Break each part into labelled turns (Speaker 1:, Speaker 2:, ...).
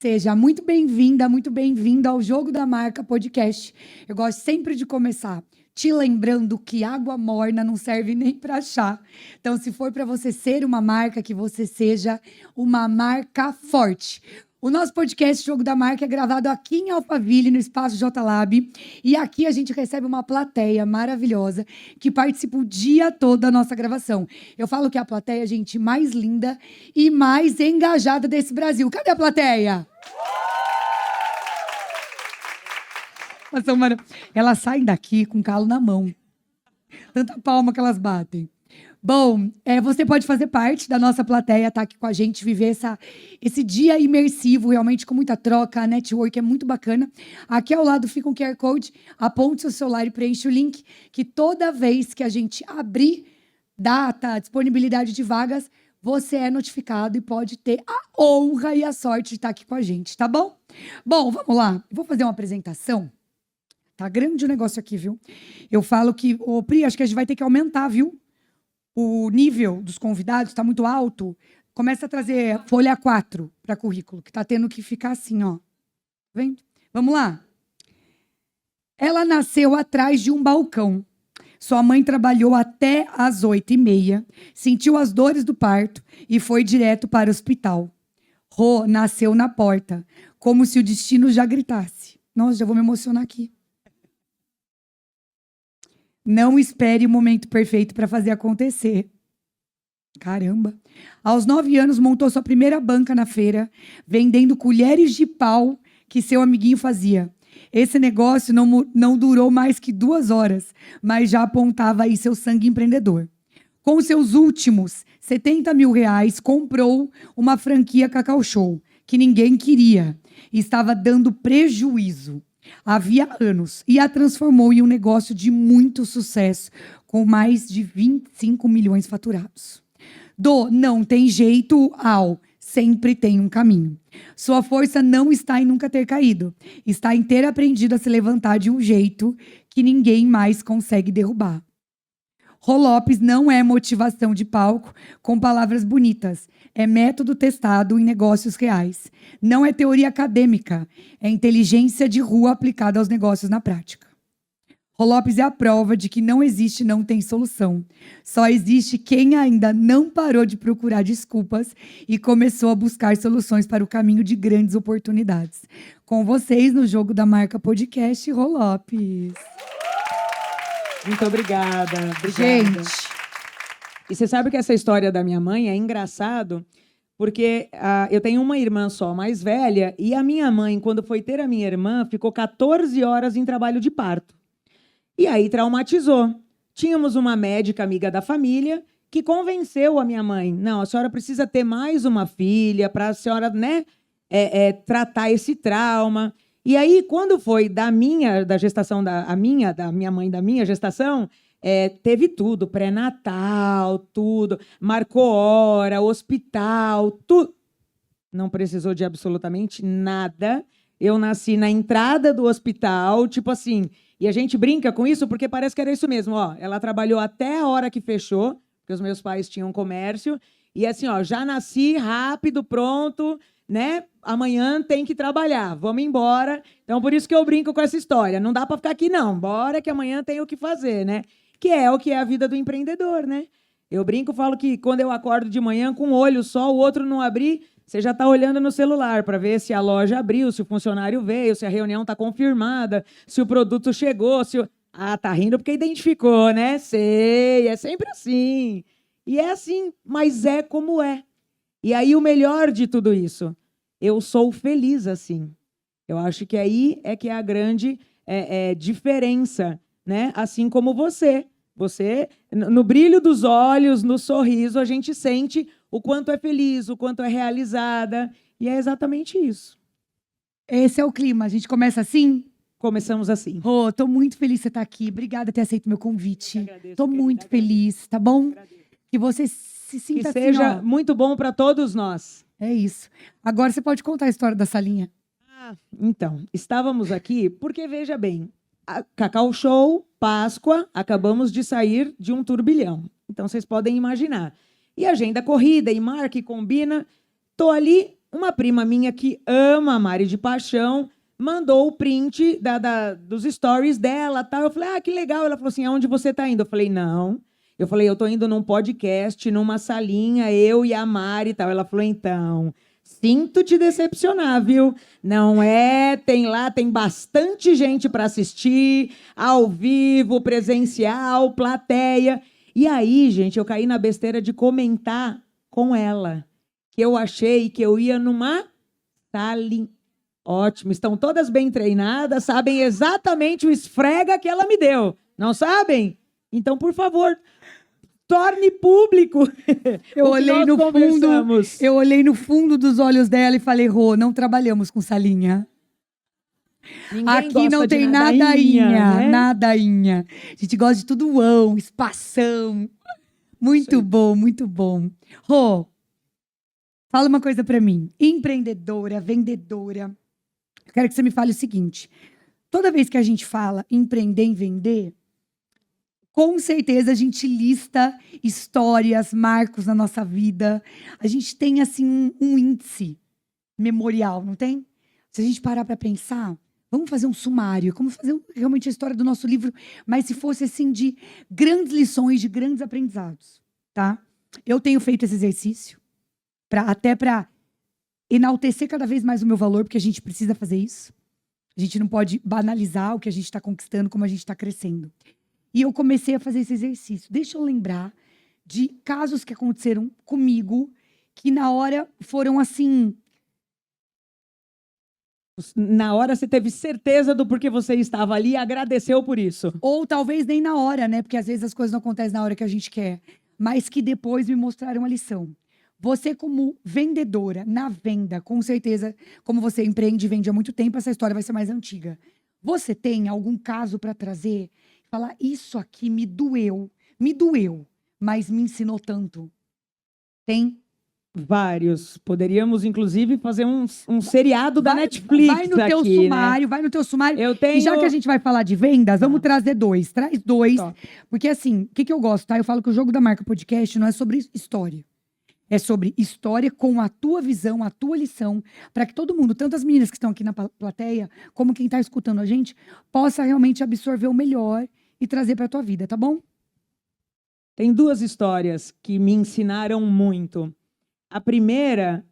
Speaker 1: Seja muito bem-vinda, muito bem-vindo ao Jogo da Marca Podcast. Eu gosto sempre de começar te lembrando que água morna não serve nem para chá. Então, se for para você ser uma marca, que você seja uma marca forte. O nosso podcast Jogo da Marca é gravado aqui em Alphaville, no Espaço J Lab. E aqui a gente recebe uma plateia maravilhosa que participa o dia todo da nossa gravação. Eu falo que é a plateia, gente, mais linda e mais engajada desse Brasil. Cadê a plateia? Elas saem daqui com calo na mão. Tanta palma que elas batem. Bom, você pode fazer parte da nossa plateia, tá aqui com a gente, viver esse dia imersivo, realmente com muita troca, a network é muito bacana. Aqui ao lado fica um QR Code, aponte seu celular e preenche o link, que toda vez que a gente abrir data, disponibilidade de vagas, você é notificado e pode ter a honra e a sorte de estar aqui com a gente, tá bom? Bom, vamos lá. Eu vou fazer uma apresentação. Tá grande o negócio aqui, viu? Eu falo que, Pri, acho que a gente vai ter que aumentar, viu? O nível dos convidados está muito alto. Começa a trazer folha 4 para currículo, que está tendo que ficar assim, ó. Vendo? Vamos lá. Ela nasceu atrás de um balcão. Sua mãe trabalhou até às 8h30, sentiu as dores do parto e foi direto para o hospital. Rô nasceu na porta, como se o destino já gritasse. Nossa, já vou me emocionar aqui. Não espere o momento perfeito para fazer acontecer. Caramba. Aos 9 anos, montou sua primeira banca na feira, vendendo colheres de pau que seu amiguinho fazia. Esse negócio não durou mais que 2 horas, mas já apontava aí seu sangue empreendedor. Com seus últimos R$70 mil, comprou uma franquia Cacau Show, que ninguém queria, e estava dando prejuízo. Havia anos, e a transformou em um negócio de muito sucesso, com mais de 25 milhões faturados. Do não tem jeito ao sempre tem um caminho. Sua força não está em nunca ter caído, está em ter aprendido a se levantar de um jeito que ninguém mais consegue derrubar. Rô Lopes não é motivação de palco com palavras bonitas. É método testado em negócios reais. Não é teoria acadêmica. É inteligência de rua aplicada aos negócios na prática. Rô Lopes é a prova de que não existe não tem solução. Só existe quem ainda não parou de procurar desculpas e começou a buscar soluções para o caminho de grandes oportunidades. Com vocês no Jogo da Marca Podcast, Rô Lopes.
Speaker 2: Muito obrigada.
Speaker 1: Gente.
Speaker 2: E você sabe que essa história da minha mãe é engraçado, porque eu tenho uma irmã só, mais velha, e a minha mãe, quando foi ter a minha irmã, ficou 14 horas em trabalho de parto. E aí traumatizou. Tínhamos uma médica amiga da família que convenceu a minha mãe. Não, a senhora precisa ter mais uma filha para a senhora, né, tratar esse trauma. E aí, quando foi da minha mãe, da minha gestação, teve tudo, pré-natal, tudo, marcou hora, hospital, tudo. Não precisou de absolutamente nada. Eu nasci na entrada do hospital, tipo assim, e a gente brinca com isso porque parece que era isso mesmo, ó. Ela trabalhou até a hora que fechou, porque os meus pais tinham comércio, e assim, ó, já nasci rápido, pronto, né? Amanhã tem que trabalhar, vamos embora. Então, por isso que eu brinco com essa história. Não dá para ficar aqui, não. Bora que amanhã tem o que fazer, né? Que é o que é a vida do empreendedor, né? Eu brinco, falo que quando eu acordo de manhã com um olho só, o outro não abrir, você já está olhando no celular para ver se a loja abriu, se o funcionário veio, se a reunião está confirmada, se o produto chegou, se o... Ah, tá rindo porque identificou, né? Sei, é sempre assim. E é assim, mas é como é. E aí o melhor de tudo isso, eu sou feliz assim. Eu acho que aí é que é a grande diferença, né? Assim como você. Você, no brilho dos olhos, no sorriso, a gente sente o quanto é feliz, o quanto é realizada. E é exatamente isso.
Speaker 1: Esse é o clima. A gente começa assim?
Speaker 2: Começamos assim.
Speaker 1: Rô, tô muito feliz de você estar aqui. Obrigada por ter aceito meu convite. Tô muito feliz, tá bom? Que você se sinta assim,
Speaker 2: que seja
Speaker 1: ó,
Speaker 2: muito bom para todos nós.
Speaker 1: É isso. Agora você pode contar a história da salinha.
Speaker 2: Então, estávamos aqui porque, veja bem, a Cacau Show, Páscoa, acabamos de sair de um turbilhão. Então, vocês podem imaginar. E agenda corrida, e marca, e combina. Tô ali uma prima minha que ama a Mari de paixão mandou o print dos stories dela, tal. Eu falei, que legal. Ela falou assim, aonde você tá indo? Eu falei, não. Eu falei, eu tô indo num podcast, numa salinha, eu e a Mari e tal. Ela falou, então, sinto te decepcionar, viu? Não é, tem bastante gente para assistir, ao vivo, presencial, plateia. E aí, gente, eu caí na besteira de comentar com ela, que eu achei que eu ia numa salinha. Ótimo, estão todas bem treinadas, sabem exatamente o esfrega que ela me deu. Não sabem? Então, por favor, torne público.
Speaker 1: Eu olhei no fundo dos olhos dela e falei, Rô, não trabalhamos com salinha.
Speaker 2: Ninguém
Speaker 1: aqui não tem
Speaker 2: nadainha, né?
Speaker 1: nadainha. A gente gosta de tudoão, espação. Muito bom, muito bom. Rô, fala uma coisa pra mim. Empreendedora, vendedora. Eu quero que você me fale o seguinte. Toda vez que a gente fala empreender e vender, com certeza a gente lista histórias, marcos na nossa vida. A gente tem, assim, um índice memorial, não tem? Se a gente parar para pensar, vamos fazer um sumário, como fazer realmente a história do nosso livro, mas se fosse, assim, de grandes lições, de grandes aprendizados, tá? Eu tenho feito esse exercício, até para enaltecer cada vez mais o meu valor, porque a gente precisa fazer isso. A gente não pode banalizar o que a gente está conquistando, como a gente está crescendo. E eu comecei a fazer esse exercício. Deixa eu lembrar de casos que aconteceram comigo, que na hora foram assim...
Speaker 2: Na hora você teve certeza do porquê você estava ali e agradeceu por isso.
Speaker 1: Ou talvez nem na hora, né? Porque às vezes as coisas não acontecem na hora que a gente quer. Mas que depois me mostraram a lição. Você, como vendedora, na venda, com certeza, como você empreende e vende há muito tempo, essa história vai ser mais antiga. Você tem algum caso para trazer? Falar, isso aqui me doeu, mas me ensinou tanto. Tem?
Speaker 2: Vários. Poderíamos, inclusive, fazer um seriado da Netflix
Speaker 1: vai no teu
Speaker 2: aqui,
Speaker 1: sumário,
Speaker 2: né?
Speaker 1: vai no teu sumário.
Speaker 2: Eu tenho...
Speaker 1: E já que a gente vai falar de vendas, vamos trazer dois. Traz dois.
Speaker 2: Top.
Speaker 1: Porque assim, o que eu gosto, tá? Eu falo que o Jogo da Marca Podcast não é sobre história. É sobre história com a tua visão, a tua lição, para que todo mundo, tanto as meninas que estão aqui na plateia, como quem está escutando a gente, possa realmente absorver o melhor e trazer para a tua vida, tá bom?
Speaker 2: Tem duas histórias que me ensinaram muito. A primeira,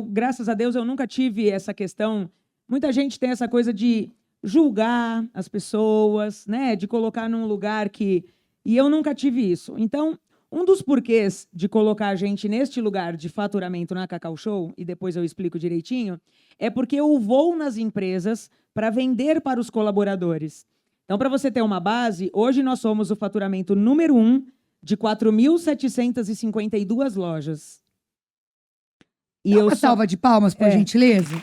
Speaker 2: graças a Deus, eu nunca tive essa questão. Muita gente tem essa coisa de julgar as pessoas, né? De colocar num lugar que... E eu nunca tive isso. Então, um dos porquês de colocar a gente neste lugar de faturamento na Cacau Show, e depois eu explico direitinho, é porque eu vou nas empresas para vender para os colaboradores. Então, para você ter uma base, hoje nós somos o faturamento número 1 de 4.752 lojas.
Speaker 1: E dá uma salva de palmas, por gentileza.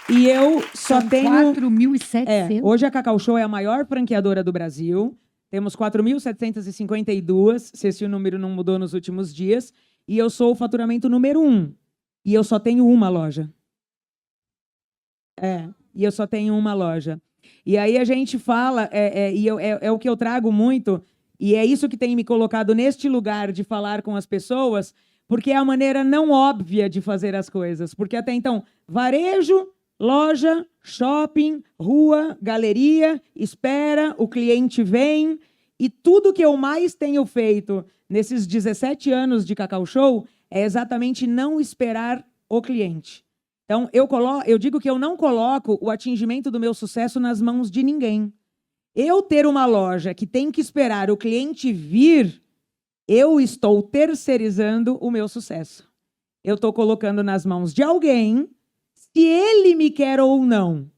Speaker 2: E eu só tenho...
Speaker 1: 4.700.
Speaker 2: Hoje a Cacau Show é a maior franqueadora do Brasil. Temos 4.752, se esse número não mudou nos últimos dias. E eu sou o faturamento número 1. E eu só tenho uma loja. E eu só tenho uma loja. E aí a gente fala, é o que eu trago muito, e é isso que tem me colocado neste lugar de falar com as pessoas, porque é a maneira não óbvia de fazer as coisas. Porque até então, varejo, loja, shopping, rua, galeria, espera, o cliente vem. E tudo que eu mais tenho feito nesses 17 anos de Cacau Show é exatamente não esperar o cliente. Então, eu digo que eu não coloco o atingimento do meu sucesso nas mãos de ninguém. Eu ter uma loja que tem que esperar o cliente vir, eu estou terceirizando o meu sucesso. Eu estou colocando nas mãos de alguém, se ele me quer ou não.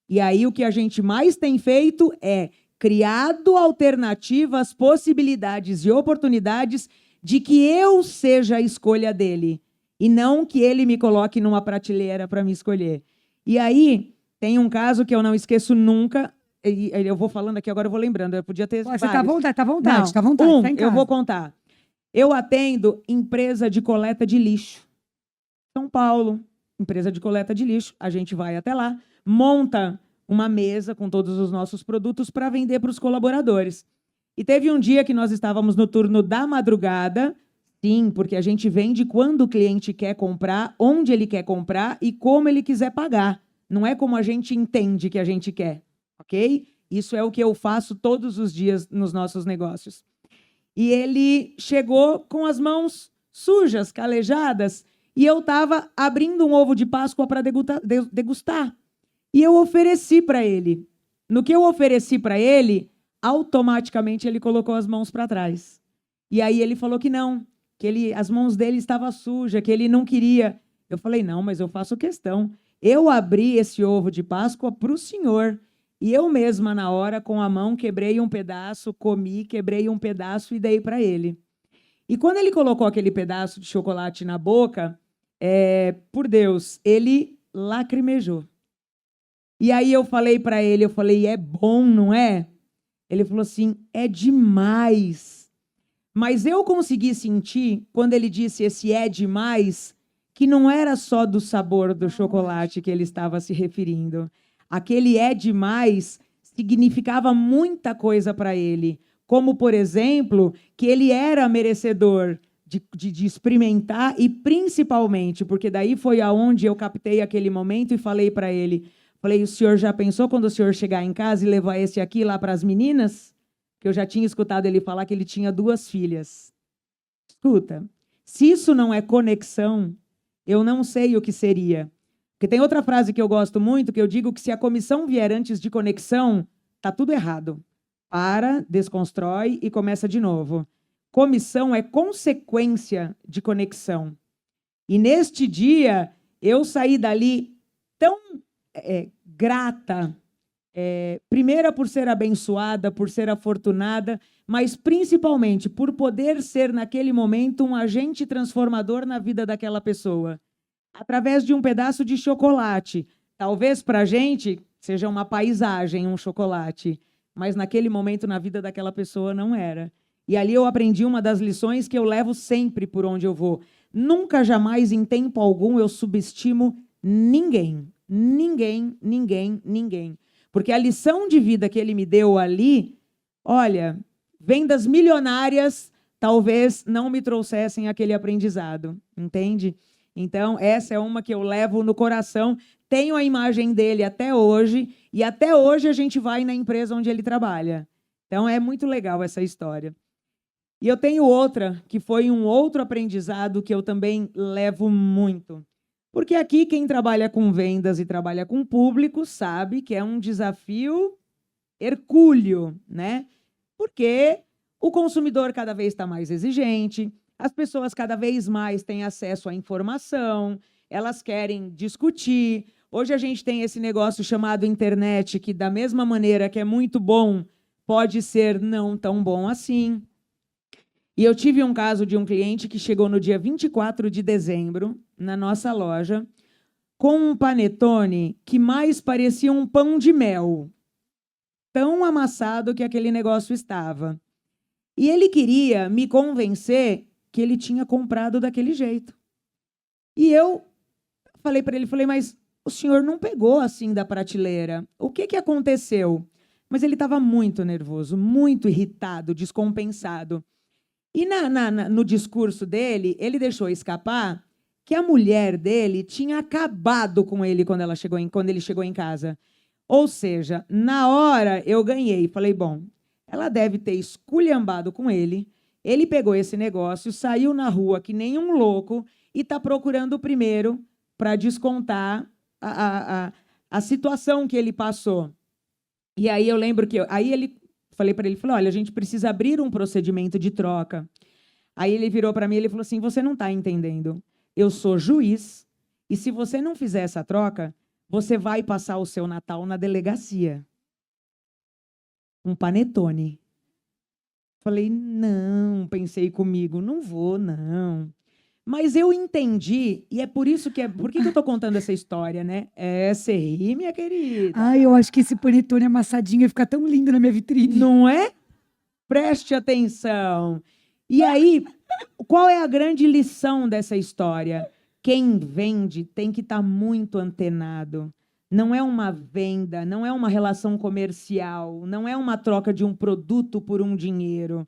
Speaker 2: E aí o que a gente mais tem feito é criado alternativas, possibilidades e oportunidades de que eu seja a escolha dele. E não que ele me coloque numa prateleira para me escolher. E aí, tem um caso que eu não esqueço nunca, e eu vou falando aqui, agora eu vou lembrando, eu podia ter
Speaker 1: Você tá à vontade,
Speaker 2: Não,
Speaker 1: tá à vontade.
Speaker 2: eu vou contar. Eu atendo empresa de coleta de lixo. São Paulo, empresa de coleta de lixo. A gente vai até lá, monta uma mesa com todos os nossos produtos para vender para os colaboradores. E teve um dia que nós estávamos no turno da madrugada, Sim, porque a gente vende quando o cliente quer comprar, onde ele quer comprar e como ele quiser pagar. Não é como a gente entende que a gente quer, ok? Isso é o que eu faço todos os dias nos nossos negócios. E ele chegou com as mãos sujas, calejadas, e eu estava abrindo um ovo de Páscoa para degustar. E eu ofereci para ele. No que eu ofereci para ele, automaticamente ele colocou as mãos para trás. E aí ele falou que não, que as mãos dele estavam sujas, que ele não queria. Eu falei, não, mas eu faço questão. Eu abri esse ovo de Páscoa para o senhor. E eu mesma, na hora, com a mão, quebrei um pedaço, comi, quebrei um pedaço e dei para ele. E quando ele colocou aquele pedaço de chocolate na boca, por Deus, ele lacrimejou. E aí eu falei para ele, é bom, não é? Ele falou assim, é demais. Mas eu consegui sentir, quando ele disse esse é demais, que não era só do sabor do chocolate que ele estava se referindo. Aquele é demais significava muita coisa para ele. Como, por exemplo, que ele era merecedor de experimentar e principalmente, porque daí foi aonde eu captei aquele momento e falei para ele, o senhor já pensou quando o senhor chegar em casa e levar esse aqui lá para as meninas? Que eu já tinha escutado ele falar que ele tinha 2 filhas. Escuta, se isso não é conexão, eu não sei o que seria. Porque tem outra frase que eu gosto muito, que eu digo que se a comissão vier antes de conexão, tá tudo errado. Para, desconstrói e começa de novo. Comissão é consequência de conexão. E neste dia, eu saí dali tão grata, primeira por ser abençoada, por ser afortunada, mas principalmente por poder ser, naquele momento, um agente transformador na vida daquela pessoa. Através de um pedaço de chocolate. Talvez para a gente seja uma paisagem, um chocolate, mas naquele momento na vida daquela pessoa não era. E ali eu aprendi uma das lições que eu levo sempre por onde eu vou. Nunca, jamais, em tempo algum, eu subestimo ninguém. Ninguém, ninguém, ninguém. Porque a lição de vida que ele me deu ali, olha, vendas milionárias talvez não me trouxessem aquele aprendizado, entende? Então, essa é uma que eu levo no coração. Tenho a imagem dele até hoje, e até hoje a gente vai na empresa onde ele trabalha. Então, é muito legal essa história. E eu tenho outra, que foi um outro aprendizado que eu também levo muito. Porque aqui quem trabalha com vendas e trabalha com público sabe que é um desafio hercúleo, né? Porque o consumidor cada vez está mais exigente, as pessoas cada vez mais têm acesso à informação, elas querem discutir. Hoje a gente tem esse negócio chamado internet, que da mesma maneira que é muito bom, pode ser não tão bom assim. E eu tive um caso de um cliente que chegou no dia 24 de dezembro, na nossa loja, com um panetone que mais parecia um pão de mel, tão amassado que aquele negócio estava. E ele queria me convencer que ele tinha comprado daquele jeito. E eu falei para ele, mas o senhor não pegou assim da prateleira. O que aconteceu? Mas ele estava muito nervoso, muito irritado, descompensado. E no discurso dele, ele deixou escapar que a mulher dele tinha acabado com ele quando ele chegou em casa. Ou seja, na hora eu ganhei. Falei, bom, ela deve ter esculhambado com ele. Ele pegou esse negócio, saiu na rua que nem um louco e está procurando o primeiro para descontar a situação que ele passou. E aí eu lembro que... Falei para ele, olha, a gente precisa abrir um procedimento de troca. Aí ele virou para mim e falou assim, você não está entendendo. Eu sou juiz e se você não fizer essa troca, você vai passar o seu Natal na delegacia. Um panetone. Falei, não, pensei comigo, não vou, não. Mas eu entendi, e é por isso que... Por que eu estou contando essa história, né? Você ri, minha querida.
Speaker 1: Ai, eu acho que esse panetone amassadinho ia ficar tão lindo na minha vitrine.
Speaker 2: Não é? Preste atenção. E aí, qual é a grande lição dessa história? Quem vende tem que estar muito antenado. Não é uma venda, não é uma relação comercial, não é uma troca de um produto por um dinheiro.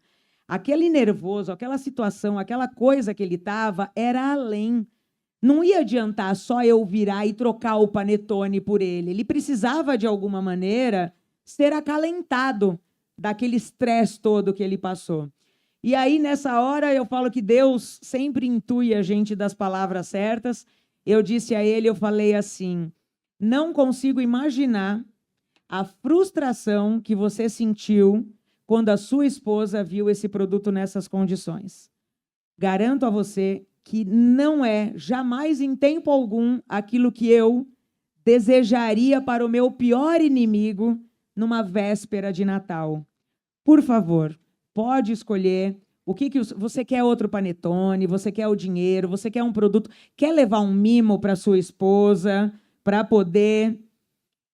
Speaker 2: aquele nervoso, aquela situação, aquela coisa que ele estava, era além. Não ia adiantar só eu virar e trocar o panetone por ele. Ele precisava, de alguma maneira, ser acalentado daquele estresse todo que ele passou. E aí, nessa hora, eu falo que Deus sempre intui a gente das palavras certas. Eu disse a ele, eu falei assim, não consigo imaginar a frustração que você sentiu quando a sua esposa viu esse produto nessas condições. Garanto a você que não é, jamais em tempo algum, aquilo que eu desejaria para o meu pior inimigo numa véspera de Natal. Por favor, pode escolher o que você quer. Outro panetone, você quer o dinheiro, você quer um produto, quer levar um mimo para sua esposa, para poder...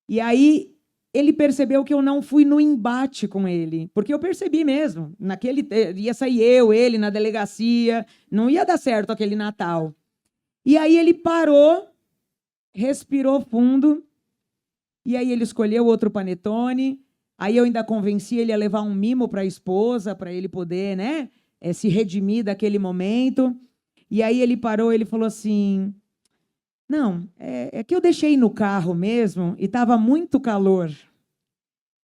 Speaker 2: E aí ele percebeu que eu não fui no embate com ele, porque eu percebi mesmo, ia sair ele na delegacia, não ia dar certo aquele Natal. E aí ele parou, respirou fundo, e aí ele escolheu outro panetone. Aí eu ainda convenci ele a levar um mimo para a esposa, para ele poder, né, se redimir daquele momento. E aí ele parou, ele falou assim, não, é que eu deixei no carro mesmo e estava muito calor.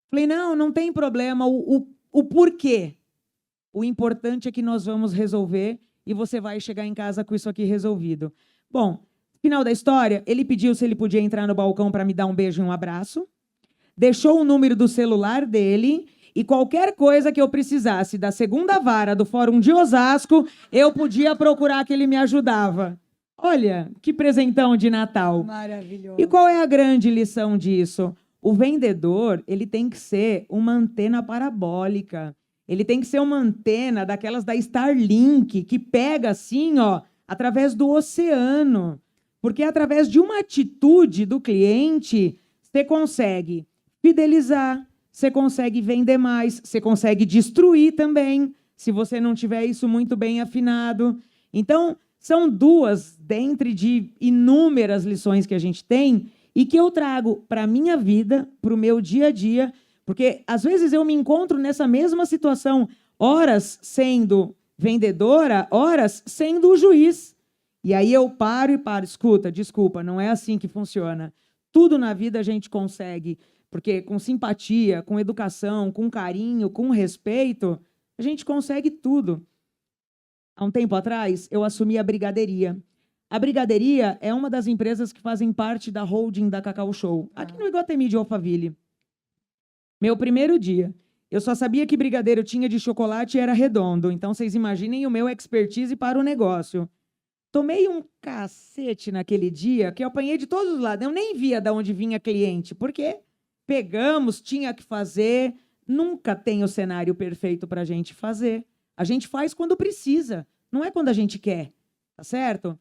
Speaker 2: Falei, não tem problema, o porquê. O importante é que nós vamos resolver e você vai chegar em casa com isso aqui resolvido. Bom, final da história, ele pediu se ele podia entrar no balcão para me dar um beijo e um abraço. Deixou o número do celular dele e qualquer coisa que eu precisasse da segunda vara do Fórum de Osasco, eu podia procurar que ele me ajudava. Olha, que presentão de Natal.
Speaker 1: Maravilhoso.
Speaker 2: E qual é a grande lição disso? O vendedor, ele tem que ser uma antena parabólica. Ele tem que ser uma antena daquelas da Starlink, que pega assim, ó, através do oceano. Porque através de uma atitude do cliente, você consegue fidelizar, você consegue vender mais, você consegue destruir também, se você não tiver isso muito bem afinado. Então, são duas dentre de inúmeras lições que a gente tem e que eu trago para a minha vida, para o meu dia a dia, porque às vezes eu me encontro nessa mesma situação, horas sendo vendedora, horas sendo o juiz. E aí eu paro, escuta, desculpa, não é assim que funciona. Tudo na vida a gente consegue, porque com simpatia, com educação, com carinho, com respeito, a gente consegue tudo. Há um tempo atrás, eu assumi a Brigadeiria. A Brigadeiria é uma das empresas que fazem parte da holding da Cacau Show, aqui no Iguatemi de Alphaville. Meu primeiro dia, eu só sabia que brigadeiro tinha de chocolate e era redondo, então vocês imaginem o meu expertise para o negócio. Tomei um cacete naquele dia, que eu apanhei de todos os lados, eu nem via de onde vinha cliente, porque pegamos, tinha que fazer, nunca tem o cenário perfeito para a gente fazer. A gente faz quando precisa, não é quando a gente quer, tá certo?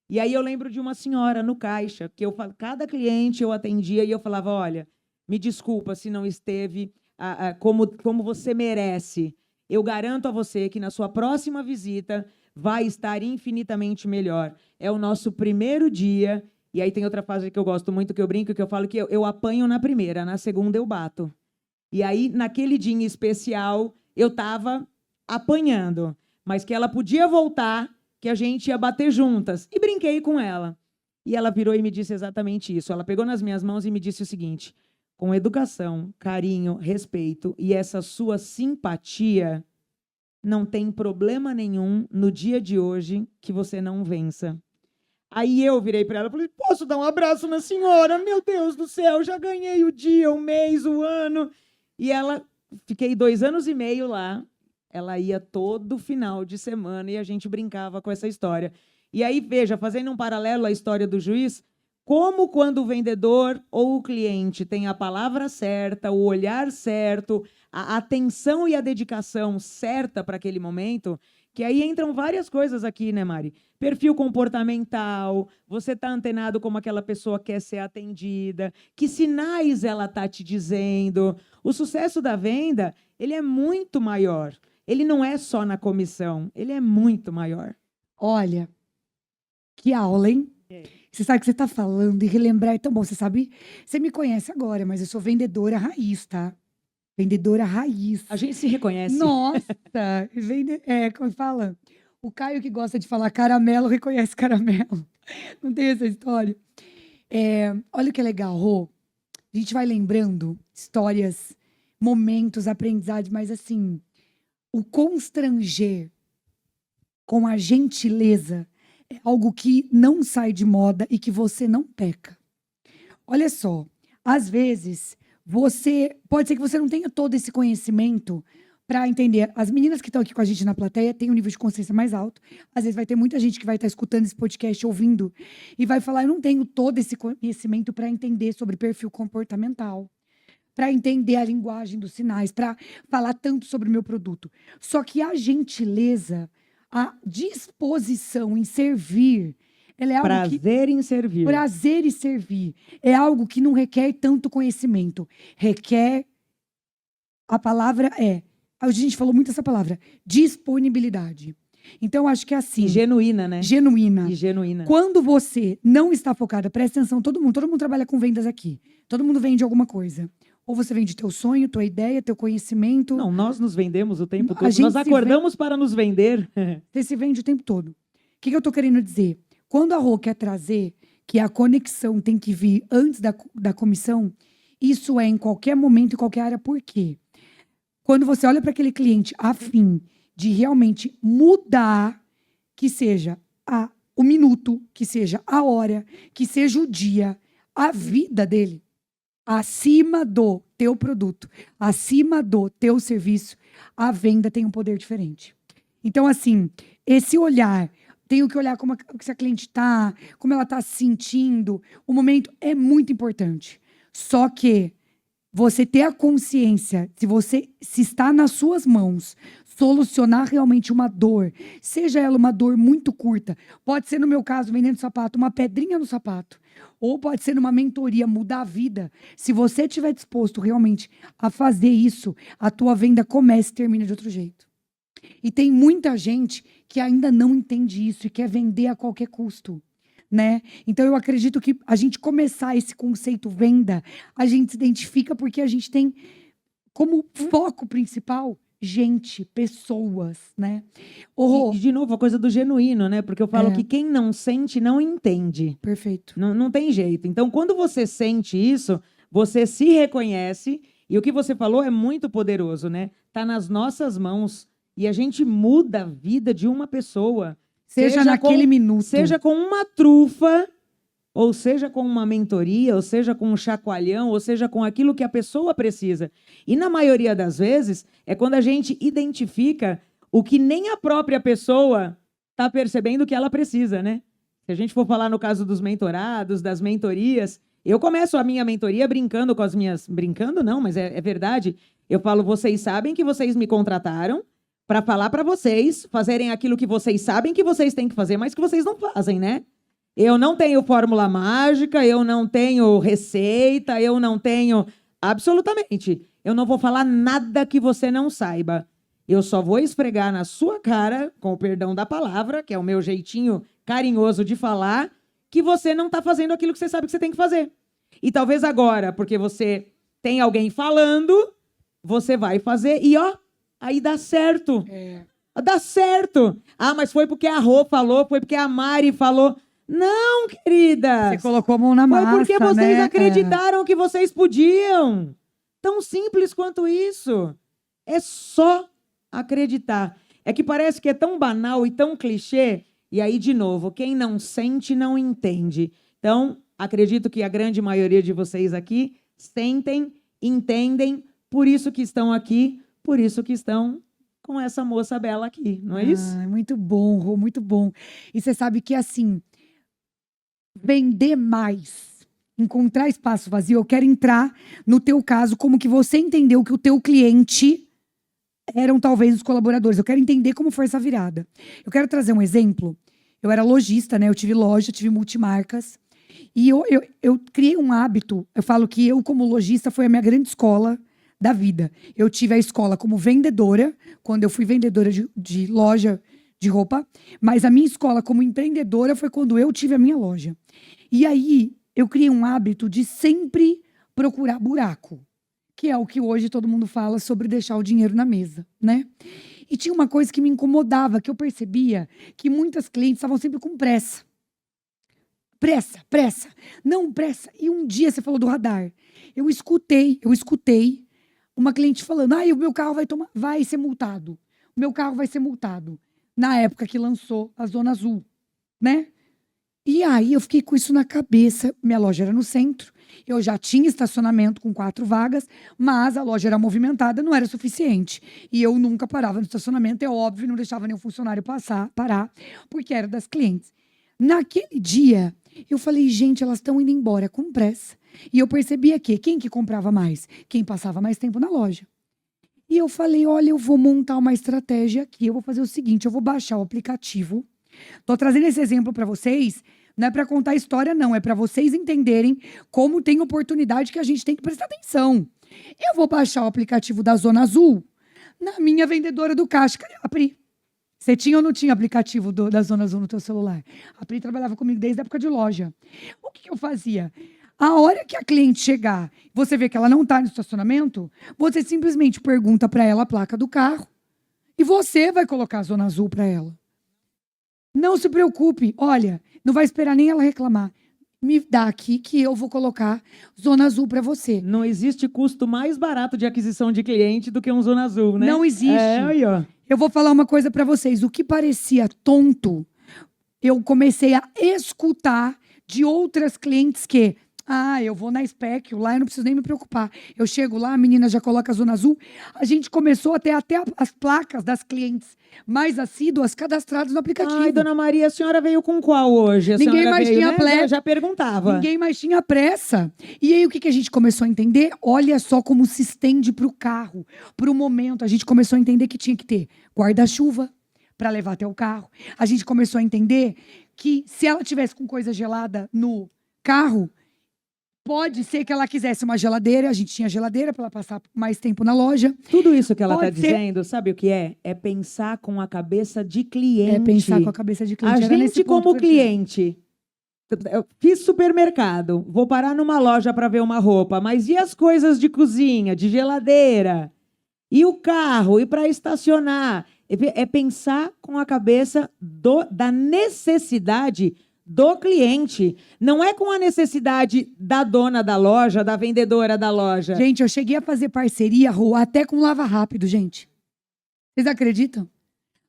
Speaker 2: E aí eu lembro de uma senhora no caixa, que cada cliente eu atendia e eu falava, olha, me desculpa se não esteve como você merece. Eu garanto a você que na sua próxima visita vai estar infinitamente melhor. É o nosso primeiro dia, e aí tem outra frase que eu gosto muito, que eu brinco, que eu falo que eu apanho na primeira, na segunda eu bato. E aí, naquele dia em especial, eu estava apanhando, mas que ela podia voltar, que a gente ia bater juntas. E brinquei com ela. E ela virou e me disse exatamente isso. Ela pegou nas minhas mãos e me disse o seguinte, com educação, carinho, respeito e essa sua simpatia, não tem problema nenhum no dia de hoje que você não vença. Aí eu virei para ela e falei, posso dar um abraço na senhora? Meu Deus do céu, já ganhei o dia, o mês, o ano. E ela, fiquei 2 anos e meio lá, ela ia todo final de semana e a gente brincava com essa história. E aí, veja, fazendo um paralelo à história do juiz, como quando o vendedor ou o cliente tem a palavra certa, o olhar certo, a atenção e a dedicação certa para aquele momento, que aí entram várias coisas aqui, né, Mari? Perfil comportamental, você está antenado como aquela pessoa quer ser atendida, que sinais ela está te dizendo. O sucesso da venda, ele é muito maior. Ele não é só na comissão, ele é muito maior.
Speaker 1: Olha, que aula, hein? Você sabe o que você está falando e relembrar é tão bom. Você sabe, você me conhece agora, mas eu sou vendedora raiz, tá? Vendedora raiz.
Speaker 2: A gente se reconhece.
Speaker 1: Nossa! Como fala? O Caio que gosta de falar caramelo, reconhece caramelo. Não tem essa história? Olha o que é legal, Rô. A gente vai lembrando histórias, momentos, aprendizagem, mas assim, o constranger com a gentileza é algo que não sai de moda e que você não peca. Olha só, às vezes, pode ser que você não tenha todo esse conhecimento para entender. As meninas que estão aqui com a gente na plateia têm um nível de consciência mais alto. Às vezes vai ter muita gente que vai estar escutando esse podcast, ouvindo, e vai falar, eu não tenho todo esse conhecimento para entender sobre perfil comportamental, para entender a linguagem dos sinais, para falar tanto sobre o meu produto. Só que a gentileza, a disposição em servir, ela é algo
Speaker 2: Prazer em servir.
Speaker 1: Prazer em servir. É algo que não requer tanto conhecimento. Requer... A palavra a gente falou muito essa palavra. Disponibilidade. Então, acho que é assim.
Speaker 2: E genuína, né?
Speaker 1: Genuína.
Speaker 2: E genuína.
Speaker 1: Quando você não está focada, presta atenção, todo mundo trabalha com vendas aqui. Todo mundo vende alguma coisa. Ou você vende teu sonho, tua ideia, teu conhecimento.
Speaker 2: Não, nós nos vendemos o tempo
Speaker 1: A
Speaker 2: todo.
Speaker 1: gente
Speaker 2: Nós
Speaker 1: se
Speaker 2: acordamos para nos vender.
Speaker 1: Você se vende o tempo todo. O que eu tô querendo dizer? Quando a Rô quer trazer que a conexão tem que vir antes da comissão, isso é em qualquer momento, em qualquer área. Por quê? Quando você olha para aquele cliente a fim de realmente mudar, que seja o minuto, que seja a hora, que seja o dia, a vida dele, acima do teu produto, acima do teu serviço, a venda tem um poder diferente. Então, assim, esse olhar, tenho que olhar como a cliente está, como ela está se sentindo, o momento é muito importante. Só que você ter a consciência, se está nas suas mãos, solucionar realmente uma dor, seja ela uma dor muito curta, pode ser no meu caso, vendendo sapato, uma pedrinha no sapato, ou pode ser numa mentoria, mudar a vida. Se você estiver disposto realmente a fazer isso, a tua venda começa e termina de outro jeito. E tem muita gente que ainda não entende isso e quer vender a qualquer custo. Né? Então, eu acredito que a gente começar esse conceito venda, a gente se identifica porque a gente tem como foco principal gente, pessoas, né?
Speaker 2: E, de novo, a coisa do genuíno, né? Porque eu falo que quem não sente, não entende.
Speaker 1: Perfeito.
Speaker 2: Não tem jeito. Então, quando você sente isso, você se reconhece, e o que você falou é muito poderoso, né? Tá nas nossas mãos, e a gente muda a vida de uma pessoa.
Speaker 1: Seja naquele minuto.
Speaker 2: Seja com uma trufa, ou seja com uma mentoria, ou seja com um chacoalhão, ou seja com aquilo que a pessoa precisa. E na maioria das vezes, é quando a gente identifica o que nem a própria pessoa está percebendo que ela precisa, né? Se a gente for falar no caso dos mentorados, das mentorias, eu começo a minha mentoria brincando com as minhas... Brincando não, mas é verdade. Eu falo, vocês sabem que vocês me contrataram para falar para vocês fazerem aquilo que vocês sabem que vocês têm que fazer, mas que vocês não fazem, né? Eu não tenho fórmula mágica, eu não tenho receita, eu não tenho... Absolutamente. Eu não vou falar nada que você não saiba. Eu só vou esfregar na sua cara, com o perdão da palavra, que é o meu jeitinho carinhoso de falar, que você não está fazendo aquilo que você sabe que você tem que fazer. E talvez agora, porque você tem alguém falando, você vai fazer e, ó, aí dá certo. Dá certo. Ah, mas foi porque a Rô falou, foi porque a Mari falou. Não, querida.
Speaker 1: Você colocou a mão na massa,
Speaker 2: foi porque vocês
Speaker 1: né?
Speaker 2: acreditaram que vocês podiam. Tão simples quanto isso. É só acreditar. É que parece que é tão banal e tão clichê. E aí, de novo, quem não sente, não entende. Então, acredito que a grande maioria de vocês aqui sentem, entendem, por isso que estão aqui, por isso que estão com essa moça bela aqui, não é isso?
Speaker 1: Muito bom, Rô, muito bom. E você sabe que, assim, vender mais, encontrar espaço vazio, eu quero entrar no teu caso, como que você entendeu que o teu cliente eram talvez os colaboradores. Eu quero entender como foi essa virada. Eu quero trazer um exemplo. Eu era lojista, né? Eu tive loja, tive multimarcas. E eu criei um hábito. Eu falo que eu, como lojista, foi a minha grande escola da vida. Eu tive a escola como vendedora, quando eu fui vendedora de loja de roupa. Mas a minha escola como empreendedora foi quando eu tive a minha loja. E aí, eu criei um hábito de sempre procurar buraco. que é o que hoje todo mundo fala sobre deixar o dinheiro na mesa, né? E tinha uma coisa que me incomodava, que eu percebia que muitas clientes estavam sempre com pressa. Pressa, pressa, não pressa. E um dia você falou do radar. Eu escutei uma cliente falando: o meu carro vai ser multado. O meu carro vai ser multado. Na época que lançou a Zona Azul, né? E aí eu fiquei com isso na cabeça. Minha loja era no centro. Eu já tinha estacionamento com 4 vagas, mas a loja era movimentada, não era suficiente. E eu nunca parava no estacionamento, é óbvio, não deixava nenhum funcionário parar, porque era das clientes. Naquele dia, eu falei, gente, elas estão indo embora com pressa. E eu percebia que quem que comprava mais? Quem passava mais tempo na loja. E eu falei, olha, eu vou montar uma estratégia aqui, eu vou fazer o seguinte, eu vou baixar o aplicativo. Tô trazendo esse exemplo para vocês, não é para contar história não, é para vocês entenderem como tem oportunidade que a gente tem que prestar atenção. Eu vou baixar o aplicativo da Zona Azul na minha vendedora do caixa. Cadê a Pri? Você tinha ou não tinha aplicativo da Zona Azul no teu celular? A Pri trabalhava comigo desde a época de loja. O que eu fazia? A hora que a cliente chegar, você vê que ela não está no estacionamento, você simplesmente pergunta para ela a placa do carro e você vai colocar a Zona Azul para ela. Não se preocupe, olha, não vai esperar nem ela reclamar. Me dá aqui que eu vou colocar Zona Azul para você.
Speaker 2: Não existe custo mais barato de aquisição de cliente do que um Zona Azul, né?
Speaker 1: Não existe.
Speaker 2: Aí, ó.
Speaker 1: Eu vou falar uma coisa para vocês. O que parecia tonto, eu comecei a escutar de outras clientes que... eu vou na Spec, lá eu não preciso nem me preocupar. Eu chego lá, a menina já coloca a Zona Azul. A gente começou a ter até as placas das clientes mais assíduas cadastradas no aplicativo.
Speaker 2: Ai, dona Maria, a senhora veio com qual hoje?
Speaker 1: Ninguém mais tinha pressa.
Speaker 2: Já perguntava.
Speaker 1: Ninguém mais tinha pressa. E aí, o que a gente começou a entender? Olha só como se estende para o carro, para o momento. A gente começou a entender que tinha que ter guarda-chuva para levar até o carro. A gente começou a entender que se ela tivesse com coisa gelada no carro, pode ser que ela quisesse uma geladeira, a gente tinha geladeira para ela passar mais tempo na loja.
Speaker 2: Tudo isso que ela está
Speaker 1: Pode ser.
Speaker 2: dizendo, sabe o que é? É pensar com a cabeça de cliente.
Speaker 1: É pensar com a cabeça de cliente.
Speaker 2: A
Speaker 1: Era nesse
Speaker 2: gente,
Speaker 1: ponto
Speaker 2: como
Speaker 1: que eu
Speaker 2: cliente, eu fiz supermercado, vou parar numa loja para ver uma roupa, mas e as coisas de cozinha, de geladeira? E o carro? E para estacionar? É pensar com a cabeça da necessidade do cliente. Não é com a necessidade da dona da loja, da vendedora da loja.
Speaker 1: Gente, eu cheguei a fazer parceria, Rô, até com Lava Rápido, gente. Vocês acreditam?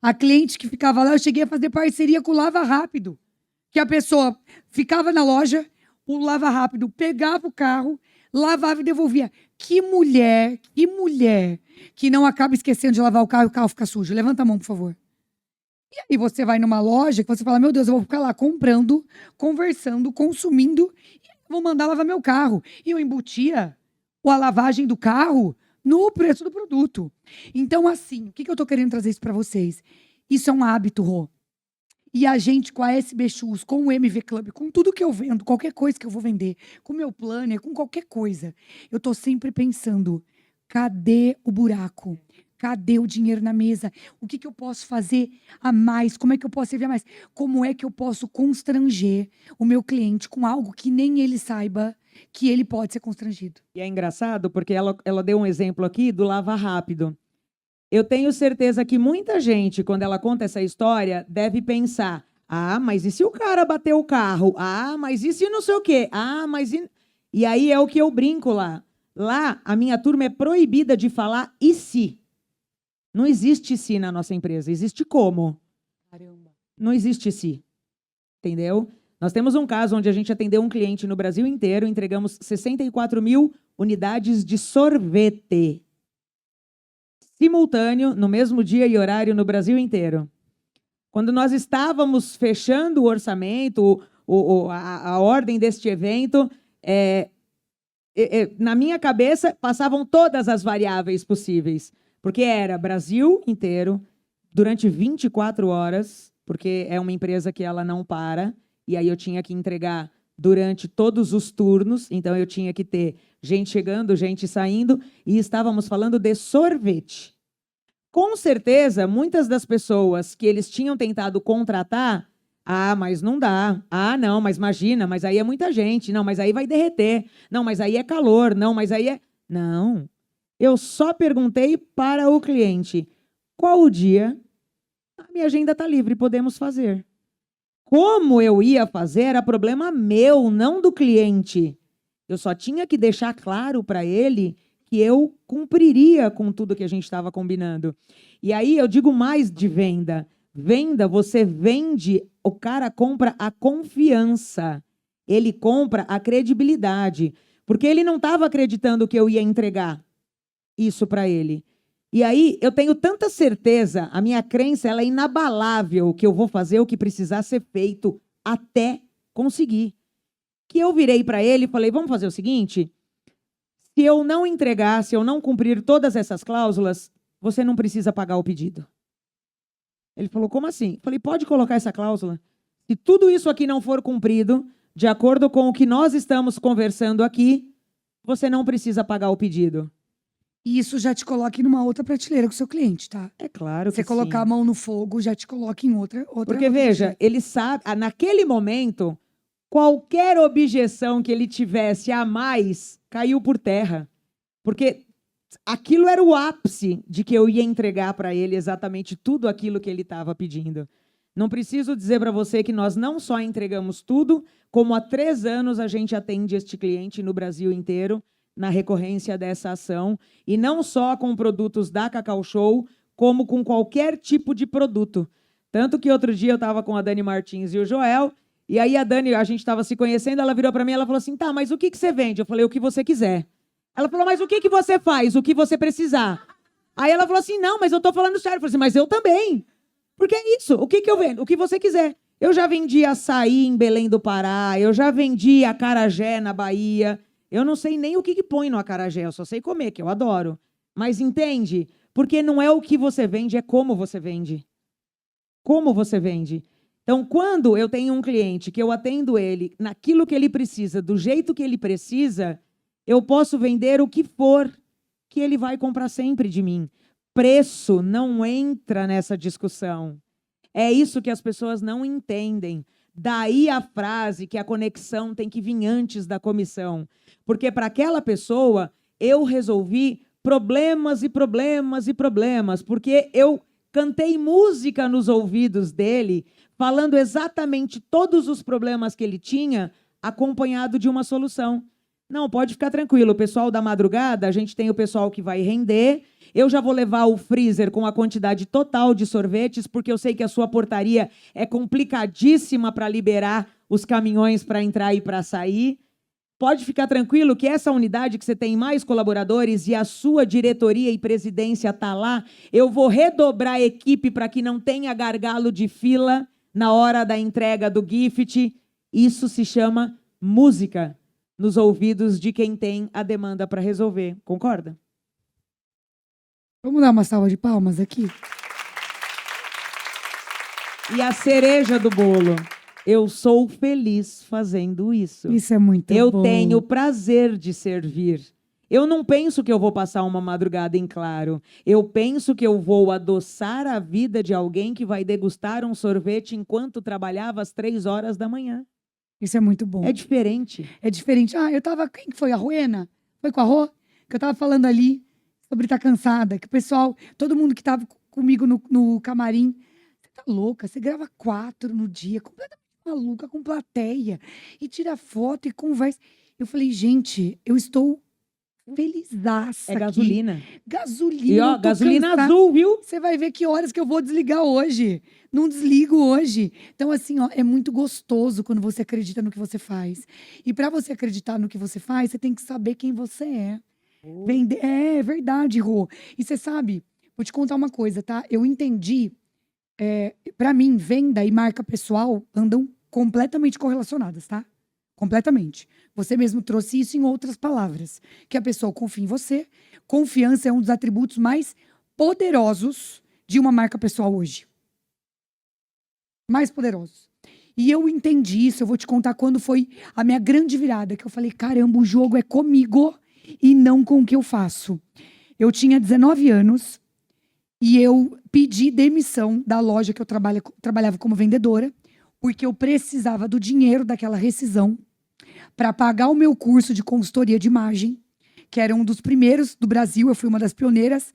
Speaker 1: A cliente que ficava lá, eu cheguei a fazer parceria com o Lava Rápido. Que a pessoa ficava na loja, o Lava Rápido pegava o carro, lavava e devolvia. Que mulher que não acaba esquecendo de lavar o carro e o carro fica sujo. Levanta a mão, por favor. E aí você vai numa loja que você fala, meu Deus, eu vou ficar lá comprando, conversando, consumindo, e vou mandar lavar meu carro. E eu embutia a lavagem do carro no preço do produto. Então, assim, o que eu tô querendo trazer isso para vocês? Isso é um hábito, Rô. E a gente, com a SB Shoes, com o MV Club, com tudo que eu vendo, qualquer coisa que eu vou vender, com o meu planner, com qualquer coisa, eu tô sempre pensando, cadê o buraco? Cadê o dinheiro na mesa? O que eu posso fazer a mais? Como é que eu posso servir a mais? Como é que eu posso constranger o meu cliente com algo que nem ele saiba que ele pode ser constrangido?
Speaker 2: E é engraçado porque ela deu um exemplo aqui do Lava Rápido. Eu tenho certeza que muita gente, quando ela conta essa história, deve pensar, mas e se o cara bater o carro? Mas e se não sei o quê? Mas e... E aí é o que eu brinco lá. Lá, a minha turma é proibida de falar e se. Não existe se na nossa empresa, existe como.
Speaker 1: Caramba.
Speaker 2: Não existe se. Entendeu? Nós temos um caso onde a gente atendeu um cliente no Brasil inteiro, entregamos 64 mil unidades de sorvete. Simultâneo, no mesmo dia e horário no Brasil inteiro. Quando nós estávamos fechando o orçamento, a ordem deste evento, na minha cabeça passavam todas as variáveis possíveis. Porque era Brasil inteiro, durante 24 horas, porque é uma empresa que ela não para, e aí eu tinha que entregar durante todos os turnos, então eu tinha que ter gente chegando, gente saindo, e estávamos falando de sorvete. Com certeza, muitas das pessoas que eles tinham tentado contratar, mas não dá. Não, mas imagina, mas aí é muita gente. Não, mas aí vai derreter. Não, mas aí é calor. Não, mas aí é... Não. Eu só perguntei para o cliente qual o dia a minha agenda está livre, podemos fazer. Como eu ia fazer era problema meu, não do cliente. Eu só tinha que deixar claro para ele que eu cumpriria com tudo que a gente estava combinando. E aí eu digo mais de venda. Venda, você vende, o cara compra a confiança. Ele compra a credibilidade. Porque ele não estava acreditando que eu ia entregar isso para ele. E aí eu tenho tanta certeza, a minha crença ela é inabalável que eu vou fazer o que precisar ser feito até conseguir. Que eu virei para ele e falei, vamos fazer o seguinte, se eu não entregar, se eu não cumprir todas essas cláusulas, você não precisa pagar o pedido. Ele falou, como assim? Eu falei, pode colocar essa cláusula. Se tudo isso aqui não for cumprido, de acordo com o que nós estamos conversando aqui, você não precisa pagar o pedido.
Speaker 1: E isso já te coloca em uma outra prateleira com o seu cliente, tá?
Speaker 2: É claro que
Speaker 1: Você colocar
Speaker 2: sim.
Speaker 1: a mão no fogo já te coloca em outra
Speaker 2: Porque, veja, ele sabe, naquele momento, qualquer objeção que ele tivesse a mais caiu por terra. Porque aquilo era o ápice de que eu ia entregar para ele exatamente tudo aquilo que ele estava pedindo. Não preciso dizer para você que nós não só entregamos tudo, como há 3 anos a gente atende este cliente no Brasil inteiro, na recorrência dessa ação, e não só com produtos da Cacau Show, como com qualquer tipo de produto. Tanto que outro dia eu estava com a Dani Martins e o Joel, e aí a Dani, a gente estava se conhecendo, ela virou para mim e ela falou assim, tá, mas o que você vende? Eu falei, o que você quiser. Ela falou, mas o que você faz? O que você precisar? Aí ela falou assim, não, mas eu tô falando sério. Eu falei assim, mas eu também. Porque é isso, o que eu vendo? O que você quiser. Eu já vendi açaí em Belém do Pará, eu já vendi acarajé na Bahia. Eu não sei nem o que põe no acarajé, eu só sei comer, que eu adoro. Mas entende? Porque não é o que você vende, é como você vende. Como você vende. Então, quando eu tenho um cliente que eu atendo ele naquilo que ele precisa, do jeito que ele precisa, eu posso vender o que for, que ele vai comprar sempre de mim. Preço não entra nessa discussão. É isso que as pessoas não entendem. Daí a frase que a conexão tem que vir antes da comissão. Porque para aquela pessoa, eu resolvi problemas e problemas e problemas, porque eu cantei música nos ouvidos dele, falando exatamente todos os problemas que ele tinha, acompanhado de uma solução. Não, pode ficar tranquilo, o pessoal da madrugada, a gente tem o pessoal que vai render, eu já vou levar o freezer com a quantidade total de sorvetes, porque eu sei que a sua portaria é complicadíssima para liberar os caminhões para entrar e para sair. Pode ficar tranquilo que essa unidade que você tem mais colaboradores e a sua diretoria e presidência está lá, eu vou redobrar a equipe para que não tenha gargalo de fila na hora da entrega do gift. Isso se chama música nos ouvidos de quem tem a demanda para resolver. Concorda?
Speaker 1: Vamos dar uma salva de palmas aqui?
Speaker 2: E a cereja do bolo. Eu sou feliz fazendo isso.
Speaker 1: Isso é muito bom.
Speaker 2: Eu tenho prazer de servir. Eu não penso que eu vou passar uma madrugada em claro. Eu penso que eu vou adoçar a vida de alguém que vai degustar um sorvete enquanto trabalhava às 3 horas da manhã.
Speaker 1: Isso é muito bom.
Speaker 2: É diferente.
Speaker 1: É diferente. Ah, eu tava... Quem que foi? A Ruena? Foi com a Rô? Que eu tava falando ali sobre estar cansada. Que o pessoal... Todo mundo que tava comigo no camarim... Você tá louca? Você grava 4 no dia. Completamente maluca, com plateia. E tira foto e conversa. Eu falei, gente, eu estou felizaça
Speaker 2: É
Speaker 1: aqui.
Speaker 2: gasolina.
Speaker 1: Gasolina.
Speaker 2: E ó, gasolina azul, viu?
Speaker 1: Você vai ver que horas que eu vou desligar hoje. Não desligo hoje. Então, assim, ó, é muito gostoso quando você acredita no que você faz. E para você acreditar no que você faz, você tem que saber quem você é. Vender... É verdade, Rô. E você sabe, vou te contar uma coisa, tá? Eu entendi. Para mim, venda e marca pessoal andam completamente correlacionadas, tá? Completamente. Você mesmo trouxe isso em outras palavras. Que a pessoa confia em você. Confiança é um dos atributos mais poderosos de uma marca pessoal hoje. Mais poderosos. E eu entendi isso, eu vou te contar quando foi a minha grande virada. Que eu falei, caramba, o jogo é comigo e não com o que eu faço. Eu tinha 19 anos e eu pedi demissão da loja que eu trabalhava como vendedora, porque eu precisava do dinheiro daquela rescisão para pagar o meu curso de consultoria de imagem, que era um dos primeiros do Brasil. Eu fui uma das pioneiras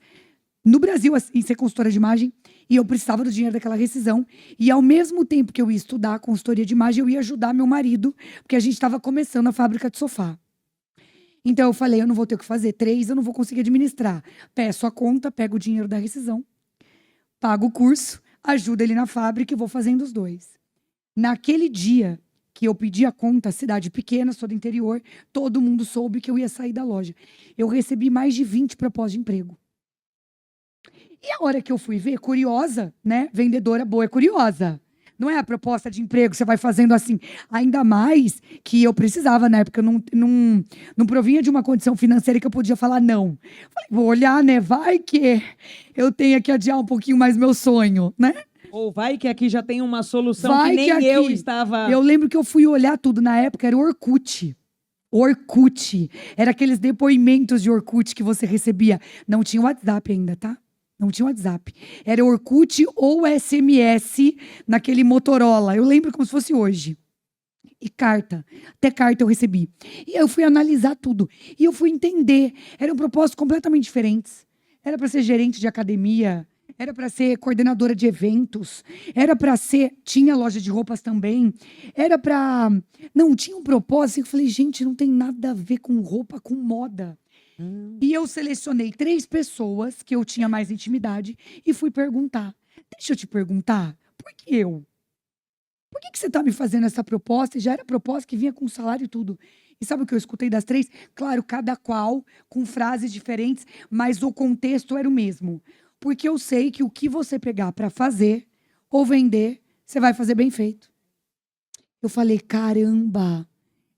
Speaker 1: no Brasil em ser consultora de imagem. E eu precisava do dinheiro daquela rescisão. E ao mesmo tempo que eu ia estudar consultoria de imagem, eu ia ajudar meu marido, porque a gente estava começando a fábrica de sofá. Então eu falei, eu não vou ter o que fazer. 3, eu não vou conseguir administrar. Peço a conta, pego o dinheiro da rescisão, pago o curso, ajudo ele na fábrica e vou fazendo os 2. Naquele dia que eu pedi a conta, cidade pequena, sou do interior, todo mundo soube que eu ia sair da loja. Eu recebi mais de 20 propostas de emprego. E a hora que eu fui ver, curiosa, né? Vendedora boa é curiosa. Não é a proposta de emprego, você vai fazendo assim. Ainda mais que eu precisava, na época, eu não provinha de uma condição financeira que eu podia falar não. Falei, vou olhar, né? Vai que eu tenha que adiar um pouquinho mais meu sonho, né?
Speaker 2: Ou vai que aqui já tem uma solução
Speaker 1: Vai
Speaker 2: que nem
Speaker 1: que aqui-
Speaker 2: eu estava...
Speaker 1: Eu lembro que eu fui olhar tudo. Na época era o Orkut. Orkut. Era aqueles depoimentos de Orkut que você recebia. Não tinha WhatsApp ainda, tá? Não tinha WhatsApp. Era Orkut ou SMS naquele Motorola. Eu lembro como se fosse hoje. E carta. Até carta eu recebi. E eu fui analisar tudo. E eu fui entender. Eram propósitos completamente diferentes. Era para ser gerente de academia. Era para ser coordenadora de eventos. Era para ser... Tinha loja de roupas também. Era para... Não, tinha um propósito. Eu falei, gente, não tem nada a ver com roupa, com moda. E eu selecionei 3 pessoas que eu tinha mais intimidade e fui perguntar. Deixa eu te perguntar, por que eu? Por que você está me fazendo essa proposta? E já era proposta que vinha com salário e tudo. E sabe o que eu escutei das 3? Claro, cada qual com frases diferentes, mas o contexto era o mesmo. Porque eu sei que o que você pegar para fazer ou vender, você vai fazer bem feito. Eu falei, caramba,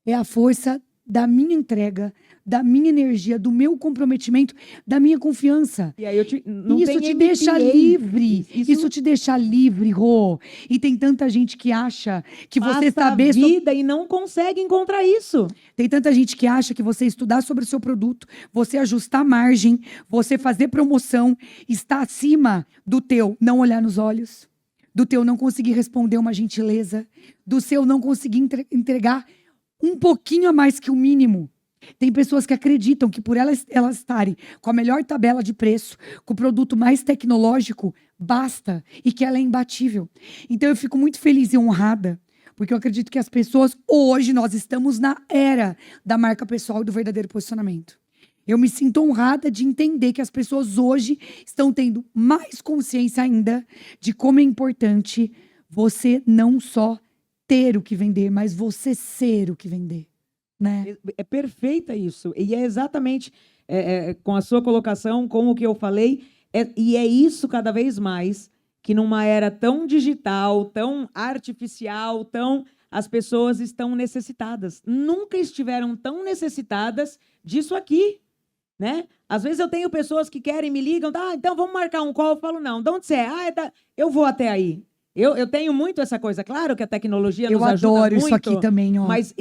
Speaker 1: é a força da minha entrega, da minha energia, do meu comprometimento, da minha confiança.
Speaker 2: E aí não
Speaker 1: Isso
Speaker 2: tem
Speaker 1: te
Speaker 2: MBA.
Speaker 1: deixa livre.
Speaker 2: Isso
Speaker 1: Isso te deixa livre, Rô. E tem tanta gente que acha que você
Speaker 2: passa a
Speaker 1: saber...
Speaker 2: vida e não consegue encontrar isso.
Speaker 1: Tem tanta gente que acha que você estudar sobre o seu produto, você ajustar a margem, você fazer promoção, está acima do teu não olhar nos olhos, do teu não conseguir responder uma gentileza, do seu não conseguir entregar um pouquinho a mais que o mínimo. Tem pessoas que acreditam que por elas estarem com a melhor tabela de preço, com o produto mais tecnológico, basta, e que ela é imbatível. Então eu fico muito feliz e honrada, porque eu acredito que as pessoas, hoje, nós estamos na era da marca pessoal e do verdadeiro posicionamento. Eu me sinto honrada de entender que as pessoas hoje estão tendo mais consciência ainda de como é importante você não só ter o que vender, mas você ser o que vender, né?
Speaker 2: É perfeita isso. E é exatamente com a sua colocação, com o que eu falei. E é isso cada vez mais que numa era tão digital, tão artificial, as pessoas estão necessitadas. Nunca estiveram tão necessitadas disso aqui, né? Às vezes eu tenho pessoas que querem, me ligam, então vamos marcar um call. Eu falo, não, de onde você é? Eu vou até aí. Eu tenho muito essa coisa. Claro que a tecnologia nos ajuda muito. Eu adoro
Speaker 1: isso aqui também, ó.
Speaker 2: Mas,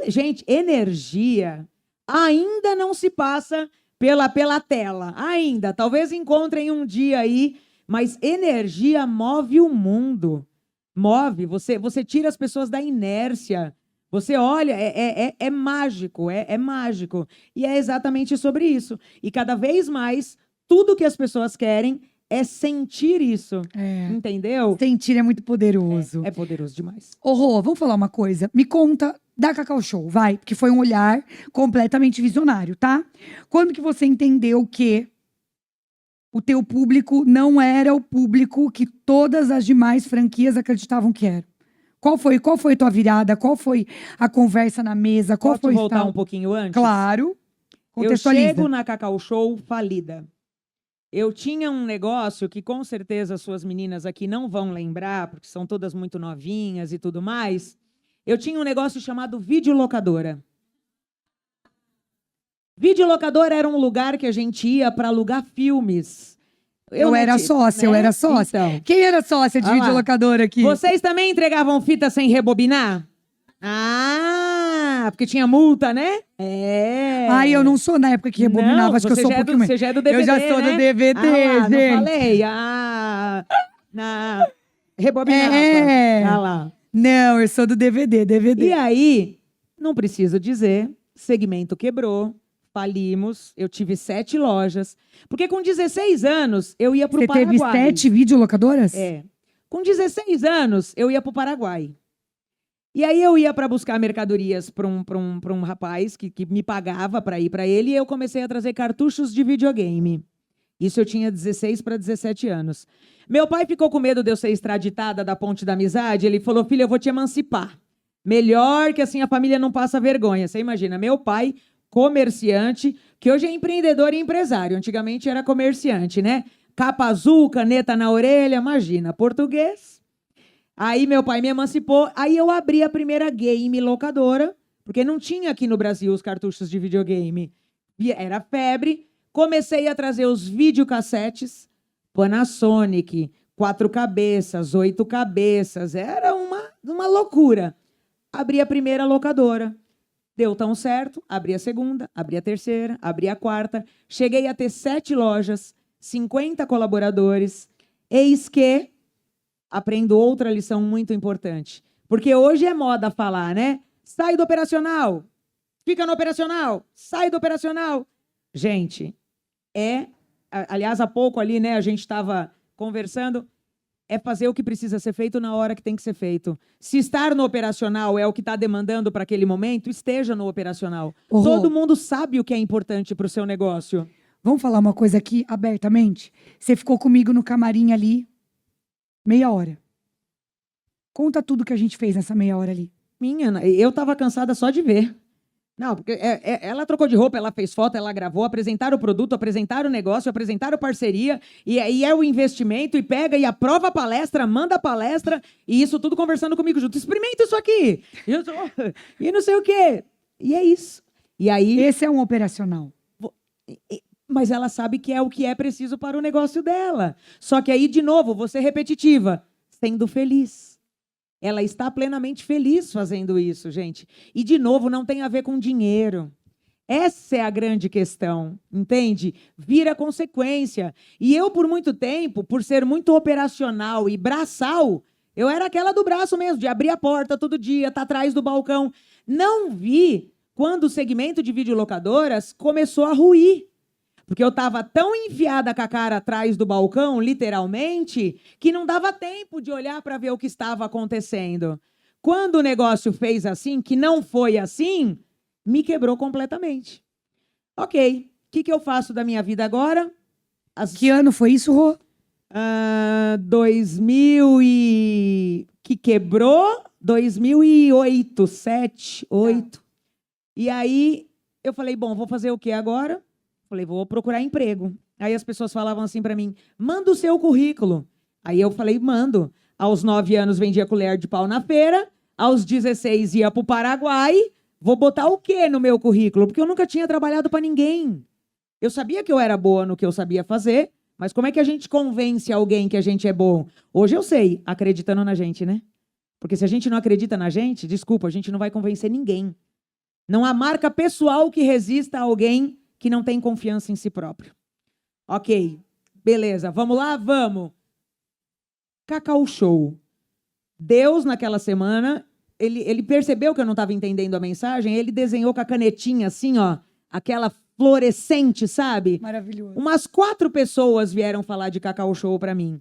Speaker 2: gente, energia ainda não se passa pela tela. Ainda. Talvez encontrem um dia aí. Mas energia move o mundo. Move. Você tira as pessoas da inércia. Você olha, é mágico. É mágico. E é exatamente sobre isso. E cada vez mais, tudo que as pessoas querem é sentir isso, entendeu?
Speaker 1: Sentir é muito poderoso.
Speaker 2: É poderoso demais.
Speaker 1: Ô, Rô, vamos falar uma coisa? Me conta da Cacau Show, vai. Porque foi um olhar completamente visionário, tá? Quando que você entendeu que o teu público não era o público que todas as demais franquias acreditavam que era? Qual foi a tua virada? Qual foi a conversa na mesa? Qual foi
Speaker 2: voltar um pouquinho antes?
Speaker 1: Claro.
Speaker 2: Eu chego na Cacau Show falida. Eu tinha um negócio que com certeza suas meninas aqui não vão lembrar, porque são todas muito novinhas e tudo mais. Eu tinha um negócio chamado videolocadora. Videolocadora era um lugar que a gente ia para alugar filmes.
Speaker 1: Eu era sócia. Então. Quem era sócia de videolocadora aqui?
Speaker 2: Vocês também entregavam fita sem rebobinar? Porque tinha multa, né?
Speaker 1: Eu não sou na época que rebobinava,
Speaker 2: não,
Speaker 1: acho que eu sou um pouquinho...
Speaker 2: Você já é do DVD,
Speaker 1: eu já sou, né? Do DVD,
Speaker 2: gente.
Speaker 1: Não
Speaker 2: falei? Rebobinava. Lá.
Speaker 1: Não, eu sou do DVD.
Speaker 2: E aí, não preciso dizer, segmento quebrou, falimos, eu tive 7 lojas. Porque com 16 anos, eu ia para o
Speaker 1: Você
Speaker 2: Paraguai.
Speaker 1: teve 7 videolocadoras?
Speaker 2: É. Com 16 anos, eu ia para o Paraguai. E aí eu ia para buscar mercadorias para um rapaz que me pagava para ir para ele, e eu comecei a trazer cartuchos de videogame. Isso eu tinha 16 para 17 anos. Meu pai ficou com medo de eu ser extraditada da Ponte da Amizade. Ele falou, filha, eu vou te emancipar. Melhor que assim a família não passa vergonha. Você imagina, meu pai, comerciante, que hoje é empreendedor e empresário. Antigamente era comerciante, né? Capa azul, caneta na orelha, imagina, português. Aí meu pai me emancipou. Aí eu abri a primeira game locadora, porque não tinha aqui no Brasil os cartuchos de videogame. Era febre. Comecei a trazer os videocassetes, Panasonic, 4 cabeças, 8 cabeças. Era uma loucura. Abri a primeira locadora. Deu tão certo, abri a segunda, abri a terceira, abri a quarta. Cheguei a ter 7 lojas, 50 colaboradores. Eis que aprendo outra lição muito importante. Porque hoje é moda falar, né? Sai do operacional, fica no operacional, sai do operacional. Gente, aliás, há pouco ali, né, a gente estava conversando, é fazer o que precisa ser feito na hora que tem que ser feito. Se estar no operacional é o que está demandando para aquele momento, esteja no operacional. Todo mundo sabe o que é importante para o seu negócio.
Speaker 1: Vamos falar uma coisa aqui abertamente? Você ficou comigo no camarim ali meia hora. Conta tudo que a gente fez nessa meia hora ali.
Speaker 2: Eu estava cansada só de ver. Não, porque ela trocou de roupa, ela fez foto, ela gravou, apresentaram o produto, apresentaram o negócio, apresentaram parceria, e aí é o investimento, e pega e aprova a palestra, manda a palestra, e isso tudo conversando comigo junto. Experimenta isso aqui! E não sei o quê. E é isso. E aí...
Speaker 1: Esse é um operacional.
Speaker 2: Mas ela sabe que é o que é preciso para o negócio dela. Só que aí, de novo, vou ser repetitiva, sendo feliz. Ela está plenamente feliz fazendo isso, gente. E, de novo, não tem a ver com dinheiro. Essa é a grande questão, entende? Vira consequência. E eu, por muito tempo, por ser muito operacional e braçal, eu era aquela do braço mesmo, de abrir a porta todo dia, estar atrás do balcão. Não vi quando o segmento de videolocadoras começou a ruir. Porque eu estava tão enfiada com a cara atrás do balcão, literalmente, que não dava tempo de olhar para ver o que estava acontecendo. Quando o negócio fez assim, que não foi assim, me quebrou completamente. Ok, o que eu faço da minha vida agora?
Speaker 1: Que ano foi isso, Rô?
Speaker 2: 2000 e... Que quebrou? 2008, 2007, 2008. E aí, eu falei, bom, vou fazer o que agora? Falei, vou procurar emprego. Aí as pessoas falavam assim para mim, manda o seu currículo. Aí eu falei, mando. Aos 9 anos vendia colher de pau na feira, aos 16 ia para o Paraguai. Vou botar o quê no meu currículo? Porque eu nunca tinha trabalhado para ninguém. Eu sabia que eu era boa no que eu sabia fazer, mas como é que a gente convence alguém que a gente é bom? Hoje eu sei, acreditando na gente, né? Porque se a gente não acredita na gente, desculpa, a gente não vai convencer ninguém. Não há marca pessoal que resista a alguém que não tem confiança em si próprio. Ok, beleza, vamos lá? Vamos. Cacau Show. Deus, naquela semana, ele percebeu que eu não estava entendendo a mensagem, ele desenhou com a canetinha assim, ó, aquela fluorescente, sabe?
Speaker 1: Maravilhoso.
Speaker 2: Umas 4 pessoas vieram falar de Cacau Show para mim.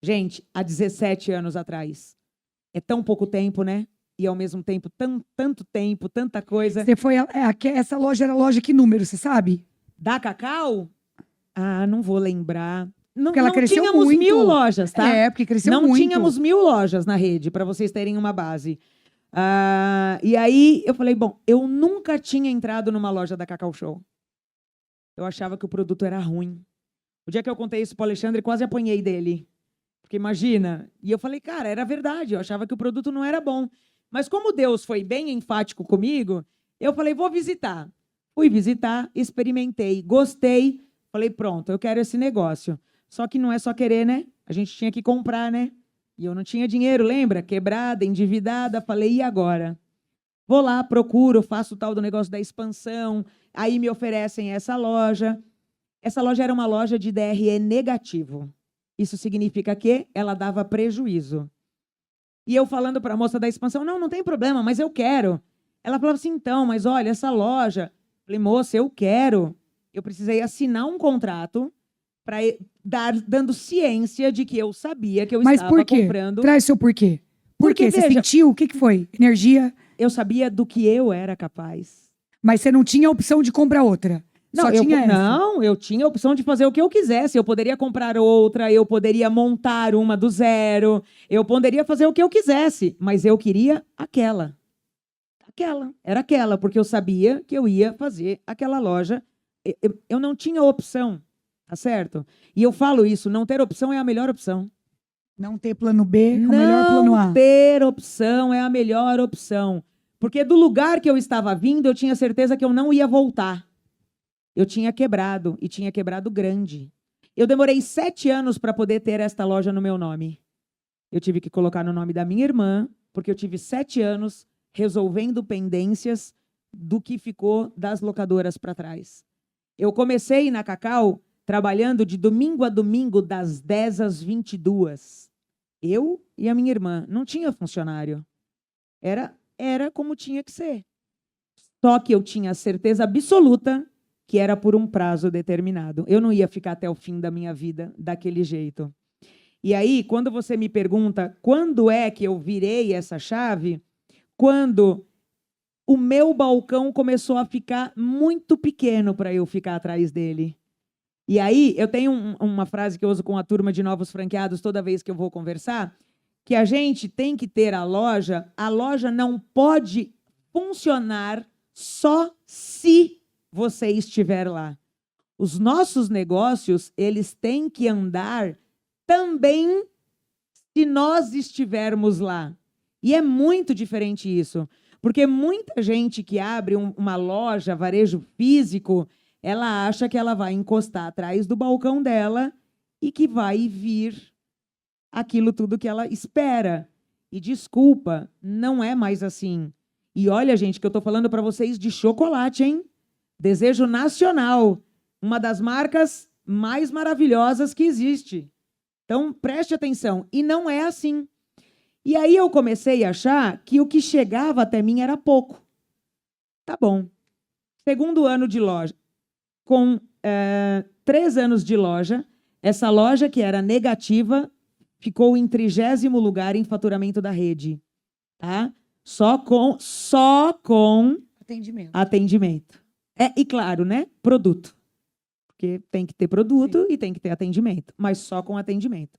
Speaker 2: Gente, há 17 anos atrás. É tão pouco tempo, né? E, ao mesmo tempo, tanto tempo, tanta coisa.
Speaker 1: Você foi... essa loja era loja que número, você sabe?
Speaker 2: Da Cacau? Ah, não vou lembrar.
Speaker 1: Porque ela cresceu
Speaker 2: tínhamos
Speaker 1: muito.
Speaker 2: 1000 lojas, tá?
Speaker 1: É, porque cresceu
Speaker 2: não
Speaker 1: muito.
Speaker 2: Não tínhamos 1000 lojas na rede, para vocês terem uma base. E aí, eu falei, bom, eu nunca tinha entrado numa loja da Cacau Show. Eu achava que o produto era ruim. O dia que eu contei isso pro Alexandre, quase apanhei dele. Porque imagina. E eu falei, cara, era verdade. Eu achava que o produto não era bom. Mas como Deus foi bem enfático comigo, eu falei, vou visitar. Fui visitar, experimentei, gostei. Falei, pronto, eu quero esse negócio. Só que não é só querer, né? A gente tinha que comprar, né? E eu não tinha dinheiro, lembra? Quebrada, endividada. Falei, e agora? Vou lá, procuro, faço o tal do negócio da expansão. Aí me oferecem essa loja. Essa loja era uma loja de DRE negativo. Isso significa que ela dava prejuízo. E eu falando para a moça da expansão, não tem problema, mas eu quero. Ela falava assim, então, mas olha, essa loja Falei, moça, eu quero. Eu precisei assinar um contrato para dando ciência de que eu sabia que eu
Speaker 1: Mas
Speaker 2: estava
Speaker 1: por quê?
Speaker 2: comprando.
Speaker 1: Traz seu porquê. Por
Speaker 2: Porque,
Speaker 1: quê? Você
Speaker 2: veja,
Speaker 1: sentiu? O que foi? Energia?
Speaker 2: eu sabia do que eu era capaz.
Speaker 1: Mas você não tinha a opção de comprar outra.
Speaker 2: Não,
Speaker 1: Só tinha essa.
Speaker 2: não, eu tinha a opção de fazer o que eu quisesse. Eu poderia comprar outra, eu poderia montar uma do zero, eu poderia fazer o que eu quisesse, mas eu queria aquela. Era aquela, porque eu sabia que eu ia fazer aquela loja. Eu não tinha opção, tá certo? E eu falo isso, não ter opção é a melhor opção.
Speaker 1: Não ter plano B é o melhor plano A.
Speaker 2: Não ter opção é a melhor opção. Porque do lugar que eu estava vindo, eu tinha certeza que eu não ia voltar. Eu tinha quebrado, e tinha quebrado grande. Eu demorei 7 anos para poder ter esta loja no meu nome. Eu tive que colocar no nome da minha irmã, porque eu tive 7 anos resolvendo pendências do que ficou das locadoras para trás. Eu comecei na Cacau trabalhando de domingo a domingo, das 10 às 22. Eu e a minha irmã. Não tinha funcionário. Era como tinha que ser. Só que eu tinha certeza absoluta que era por um prazo determinado. Eu não ia ficar até o fim da minha vida daquele jeito. E aí, quando você me pergunta quando é que eu virei essa chave, quando o meu balcão começou a ficar muito pequeno para eu ficar atrás dele. E aí, eu tenho uma frase que eu uso com a turma de novos franqueados toda vez que eu vou conversar, que a gente tem que ter a loja não pode funcionar só se você estiver lá. Os nossos negócios, eles têm que andar também se nós estivermos lá. E é muito diferente isso, porque muita gente que abre uma loja, varejo físico, ela acha que ela vai encostar atrás do balcão dela e que vai vir aquilo tudo que ela espera. E desculpa, não é mais assim. E olha, gente, que eu estou falando para vocês de chocolate, hein? Desejo Nacional, uma das marcas mais maravilhosas que existe. Então, preste atenção. E não é assim. E aí eu comecei a achar que o que chegava até mim era pouco. Tá bom. Segundo ano de loja. Com 3 anos de loja, essa loja que era negativa ficou em 30º lugar em faturamento da rede. Tá? Só com atendimento. E claro, né? Produto. Porque tem que ter produto. Sim. E tem que ter atendimento. Mas só com atendimento.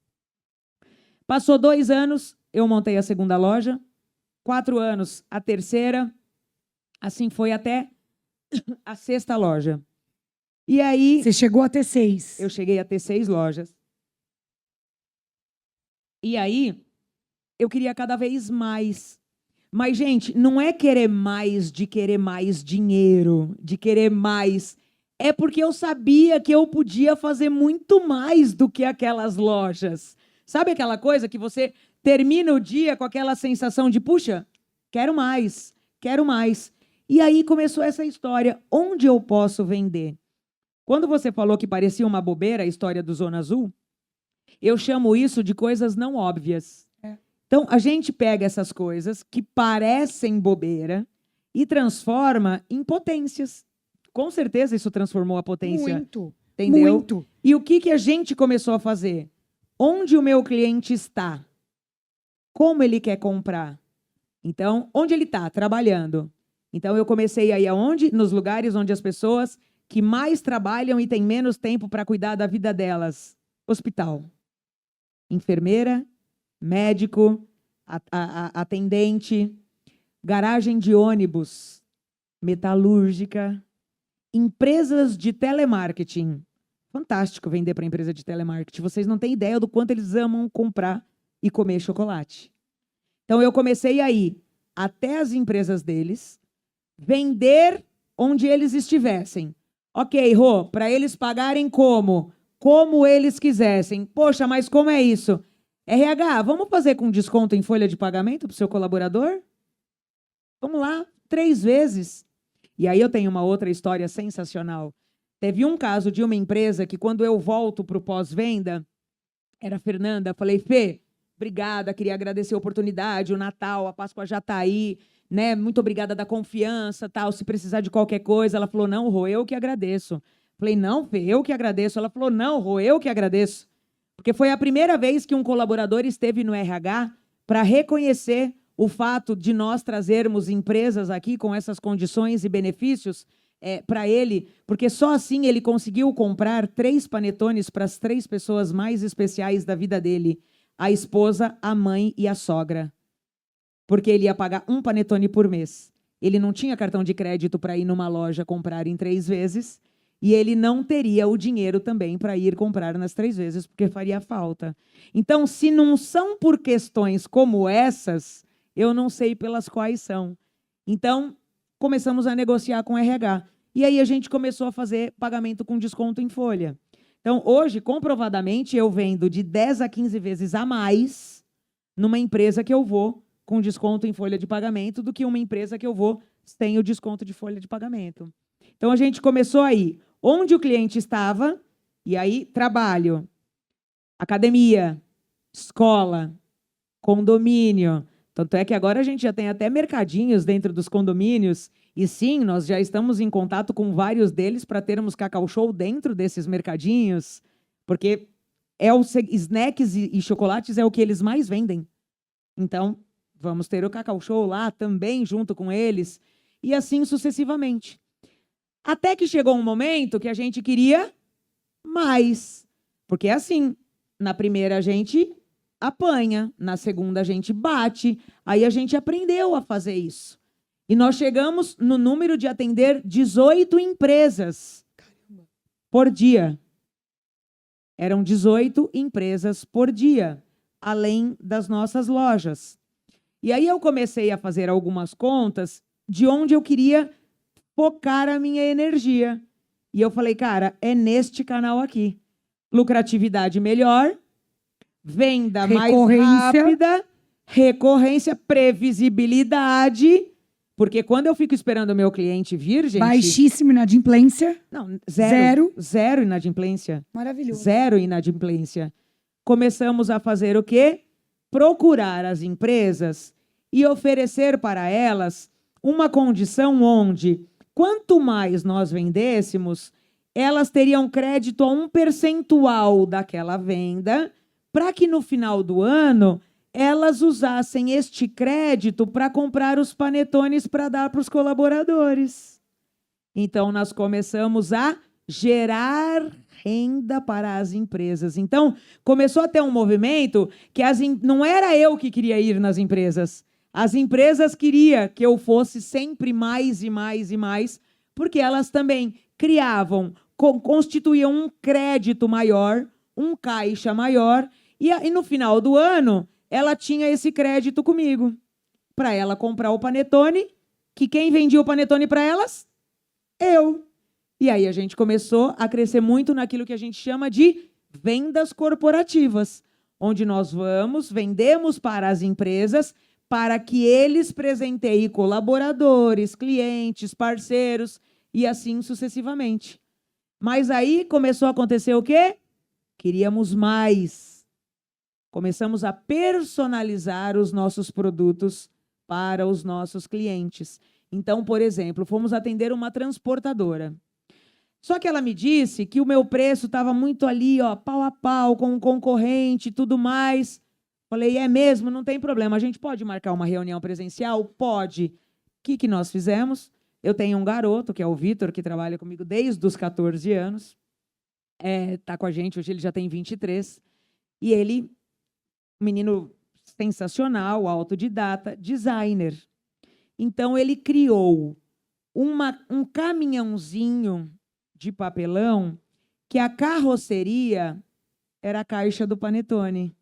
Speaker 2: Passou 2 anos, eu montei a segunda loja. 4 anos, a terceira. Assim foi até a 6ª loja. E aí...
Speaker 1: Você chegou a ter 6.
Speaker 2: Eu cheguei a ter 6 lojas. E aí, eu queria cada vez mais. Mas, gente, não é querer mais de querer mais dinheiro, de querer mais. É porque eu sabia que eu podia fazer muito mais do que aquelas lojas. Sabe aquela coisa que você termina o dia com aquela sensação de, puxa, quero mais, quero mais. E aí começou essa história, onde eu posso vender? Quando você falou que parecia uma bobeira a história do Zona Azul, eu chamo isso de coisas não óbvias. Então, a gente pega essas coisas que parecem bobeira e transforma em potências. Com certeza isso transformou a potência.
Speaker 1: Muito.
Speaker 2: Entendeu?
Speaker 1: Muito.
Speaker 2: E o que a gente começou a fazer? Onde o meu cliente está? Como ele quer comprar? Então, onde ele está? Trabalhando. Então, eu comecei a ir aonde? Nos lugares onde as pessoas que mais trabalham e têm menos tempo para cuidar da vida delas. Hospital. Enfermeira, médico, atendente, garagem de ônibus, metalúrgica, empresas de telemarketing. Fantástico vender para empresa de telemarketing. Vocês não têm ideia do quanto eles amam comprar e comer chocolate. Então, eu comecei a ir até as empresas deles, vender onde eles estivessem. Ok, Rô, para eles pagarem como? Como eles quisessem. Poxa, mas como é isso? RH, vamos fazer com desconto em folha de pagamento para o seu colaborador? Vamos lá, 3 vezes. E aí eu tenho uma outra história sensacional. Teve um caso de uma empresa que quando eu volto para o pós-venda, era a Fernanda, falei, Fê, obrigada, queria agradecer a oportunidade, o Natal, a Páscoa já está aí, né? Muito obrigada da confiança, tal. Se precisar de qualquer coisa, ela falou, não, Rô, eu que agradeço. Falei, não, Fê, eu que agradeço. Ela falou, não, Rô, eu que agradeço. Porque foi a primeira vez que um colaborador esteve no RH para reconhecer o fato de nós trazermos empresas aqui com essas condições e benefícios para ele, porque só assim ele conseguiu comprar 3 panetones para as 3 pessoas mais especiais da vida dele, a esposa, a mãe e a sogra. Porque ele ia pagar um panetone por mês. Ele não tinha cartão de crédito para ir numa loja comprar em 3 vezes, e ele não teria o dinheiro também para ir comprar nas 3 vezes, porque faria falta. Então, se não são por questões como essas, eu não sei pelas quais são. Então, começamos a negociar com o RH. E aí a gente começou a fazer pagamento com desconto em folha. Então, hoje, comprovadamente, eu vendo de 10 a 15 vezes a mais numa empresa que eu vou com desconto em folha de pagamento do que uma empresa que eu vou sem o desconto de folha de pagamento. Então, a gente começou aí, onde o cliente estava, e aí trabalho, academia, escola, condomínio. Tanto é que agora a gente já tem até mercadinhos dentro dos condomínios, e sim, nós já estamos em contato com vários deles para termos Cacau Show dentro desses mercadinhos, porque snacks e chocolates é o que eles mais vendem. Então, vamos ter o Cacau Show lá também junto com eles, e assim sucessivamente. Até que chegou um momento que a gente queria mais. Porque assim, na primeira a gente apanha, na segunda a gente bate, aí a gente aprendeu a fazer isso. E nós chegamos no número de atender 18 empresas por dia. Eram 18 empresas por dia, além das nossas lojas. E aí eu comecei a fazer algumas contas de onde eu queria focar a minha energia. E eu falei, cara, é neste canal aqui. Lucratividade melhor, venda mais rápida, recorrência, previsibilidade. Porque quando eu fico esperando o meu cliente vir, gente...
Speaker 1: Baixíssima inadimplência.
Speaker 2: Não, zero inadimplência.
Speaker 1: Maravilhoso.
Speaker 2: 0 inadimplência. Começamos a fazer o quê? Procurar as empresas e oferecer para elas uma condição onde, quanto mais nós vendêssemos, elas teriam crédito a um percentual daquela venda, para que no final do ano elas usassem este crédito para comprar os panetones para dar para os colaboradores. Então, nós começamos a gerar renda para as empresas. Então, começou a ter um movimento que não era eu que queria ir nas empresas. As empresas queriam que eu fosse sempre mais e mais e mais, porque elas também criavam, constituíam um crédito maior, um caixa maior, e no final do ano, ela tinha esse crédito comigo, para ela comprar o panetone, que quem vendia o panetone para elas? Eu. E aí a gente começou a crescer muito naquilo que a gente chama de vendas corporativas, onde nós vendemos para as empresas, para que eles presenteiem colaboradores, clientes, parceiros, e assim sucessivamente. Mas aí começou a acontecer o quê? Queríamos mais. Começamos a personalizar os nossos produtos para os nossos clientes. Então, por exemplo, fomos atender uma transportadora. Só que ela me disse que o meu preço estava muito ali, ó, pau a pau, com um concorrente e tudo mais. Falei, é mesmo? Não tem problema. A gente pode marcar uma reunião presencial? Pode. O que nós fizemos? Eu tenho um garoto, que é o Vitor, que trabalha comigo desde os 14 anos. Está com a gente, hoje ele já tem 23. E ele, um menino sensacional, autodidata, designer. Então, ele criou um caminhãozinho de papelão que a carroceria era a caixa do panetone.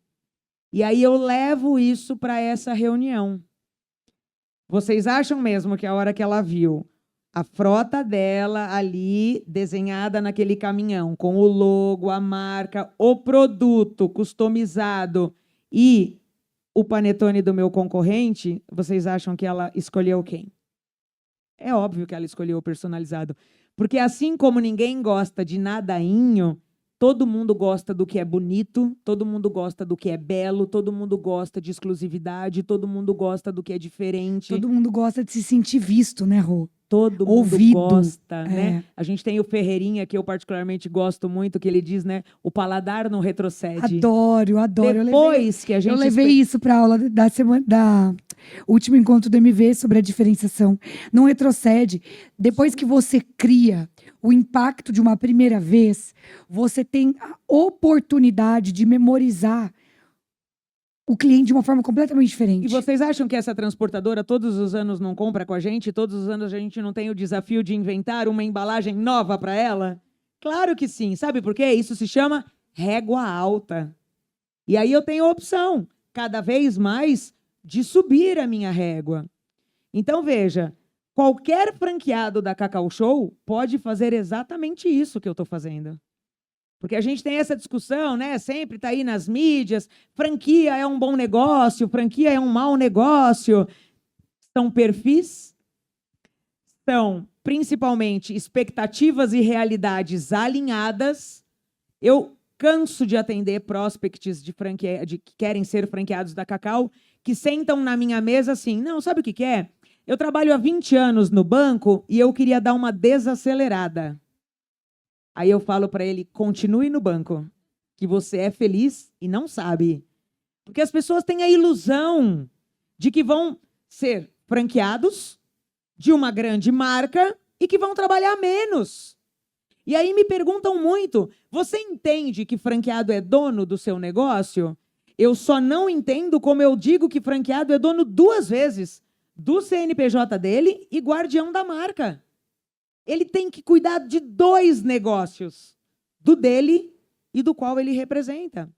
Speaker 2: E aí eu levo isso para essa reunião. Vocês acham mesmo que a hora que ela viu a frota dela ali desenhada naquele caminhão, com o logo, a marca, o produto customizado e o panetone do meu concorrente, vocês acham que ela escolheu quem? É óbvio que ela escolheu o personalizado. Porque assim como ninguém gosta de nadainho, Todo mundo gosta do que é bonito, todo mundo gosta do que é belo, todo mundo gosta de exclusividade, todo mundo gosta do que é diferente.
Speaker 1: Todo mundo gosta de se sentir visto, né, Rô?
Speaker 2: Todo
Speaker 1: Ouvido.
Speaker 2: mundo gosta,
Speaker 1: É.
Speaker 2: né? A gente tem o Ferreirinha, que eu particularmente gosto muito, que ele diz, né? O paladar não retrocede.
Speaker 1: Adoro, adoro.
Speaker 2: Depois que a gente...
Speaker 1: Eu levei isso para aula da semana, da último encontro do MV sobre a diferenciação. Não retrocede. Depois que você cria o impacto de uma primeira vez, você tem a oportunidade de memorizar o cliente de uma forma completamente diferente.
Speaker 2: E vocês acham que essa transportadora todos os anos não compra com a gente? Todos os anos a gente não tem o desafio de inventar uma embalagem nova para ela? Claro que sim. Sabe por quê? Isso se chama régua alta. E aí eu tenho a opção, cada vez mais, de subir a minha régua. Então, veja, qualquer franqueado da Cacau Show pode fazer exatamente isso que eu estou fazendo. Porque a gente tem essa discussão, né? Sempre está aí nas mídias, franquia é um bom negócio, franquia é um mau negócio. São perfis, são principalmente expectativas e realidades alinhadas. Eu canso de atender prospects de que querem ser franqueados da Cacau, que sentam na minha mesa assim, não, sabe o que é? Eu trabalho há 20 anos no banco e eu queria dar uma desacelerada. Aí eu falo para ele, continue no banco, que você é feliz e não sabe. Porque as pessoas têm a ilusão de que vão ser franqueados de uma grande marca e que vão trabalhar menos. E aí me perguntam muito, você entende que franqueado é dono do seu negócio? Eu só não entendo como eu digo que franqueado é dono 2 vezes, do CNPJ dele e guardião da marca. Ele tem que cuidar de 2 negócios, do dele e do qual ele representa.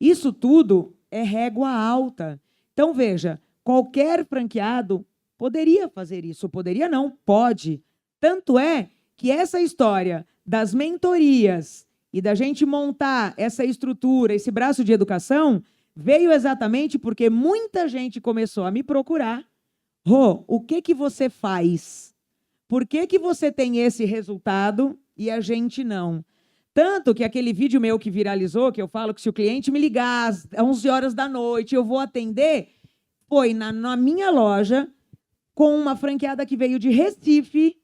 Speaker 2: Isso tudo é régua alta. Então, veja, qualquer franqueado poderia fazer isso. Poderia não, pode. Tanto é que essa história das mentorias e da gente montar essa estrutura, esse braço de educação, veio exatamente porque muita gente começou a me procurar. Rô, o que você faz? Por que você tem esse resultado e a gente não? Tanto que aquele vídeo meu que viralizou, que eu falo que se o cliente me ligar às 11 horas da noite, eu vou atender, foi na minha loja, com uma franqueada que veio de Recife.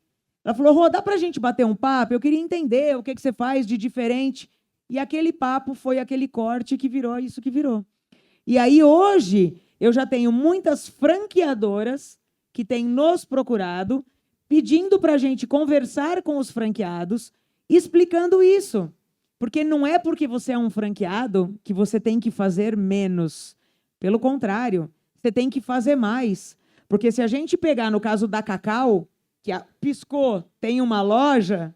Speaker 2: Ela falou, Rô, dá pra gente bater um papo? Eu queria entender o que você faz de diferente. E aquele papo foi aquele corte que virou isso que virou. E aí, hoje, eu já tenho muitas franqueadoras que têm nos procurado, pedindo para a gente conversar com os franqueados, explicando isso. Porque não é porque você é um franqueado que você tem que fazer menos. Pelo contrário, você tem que fazer mais. Porque se a gente pegar no caso da Cacau, que piscou, tem uma loja,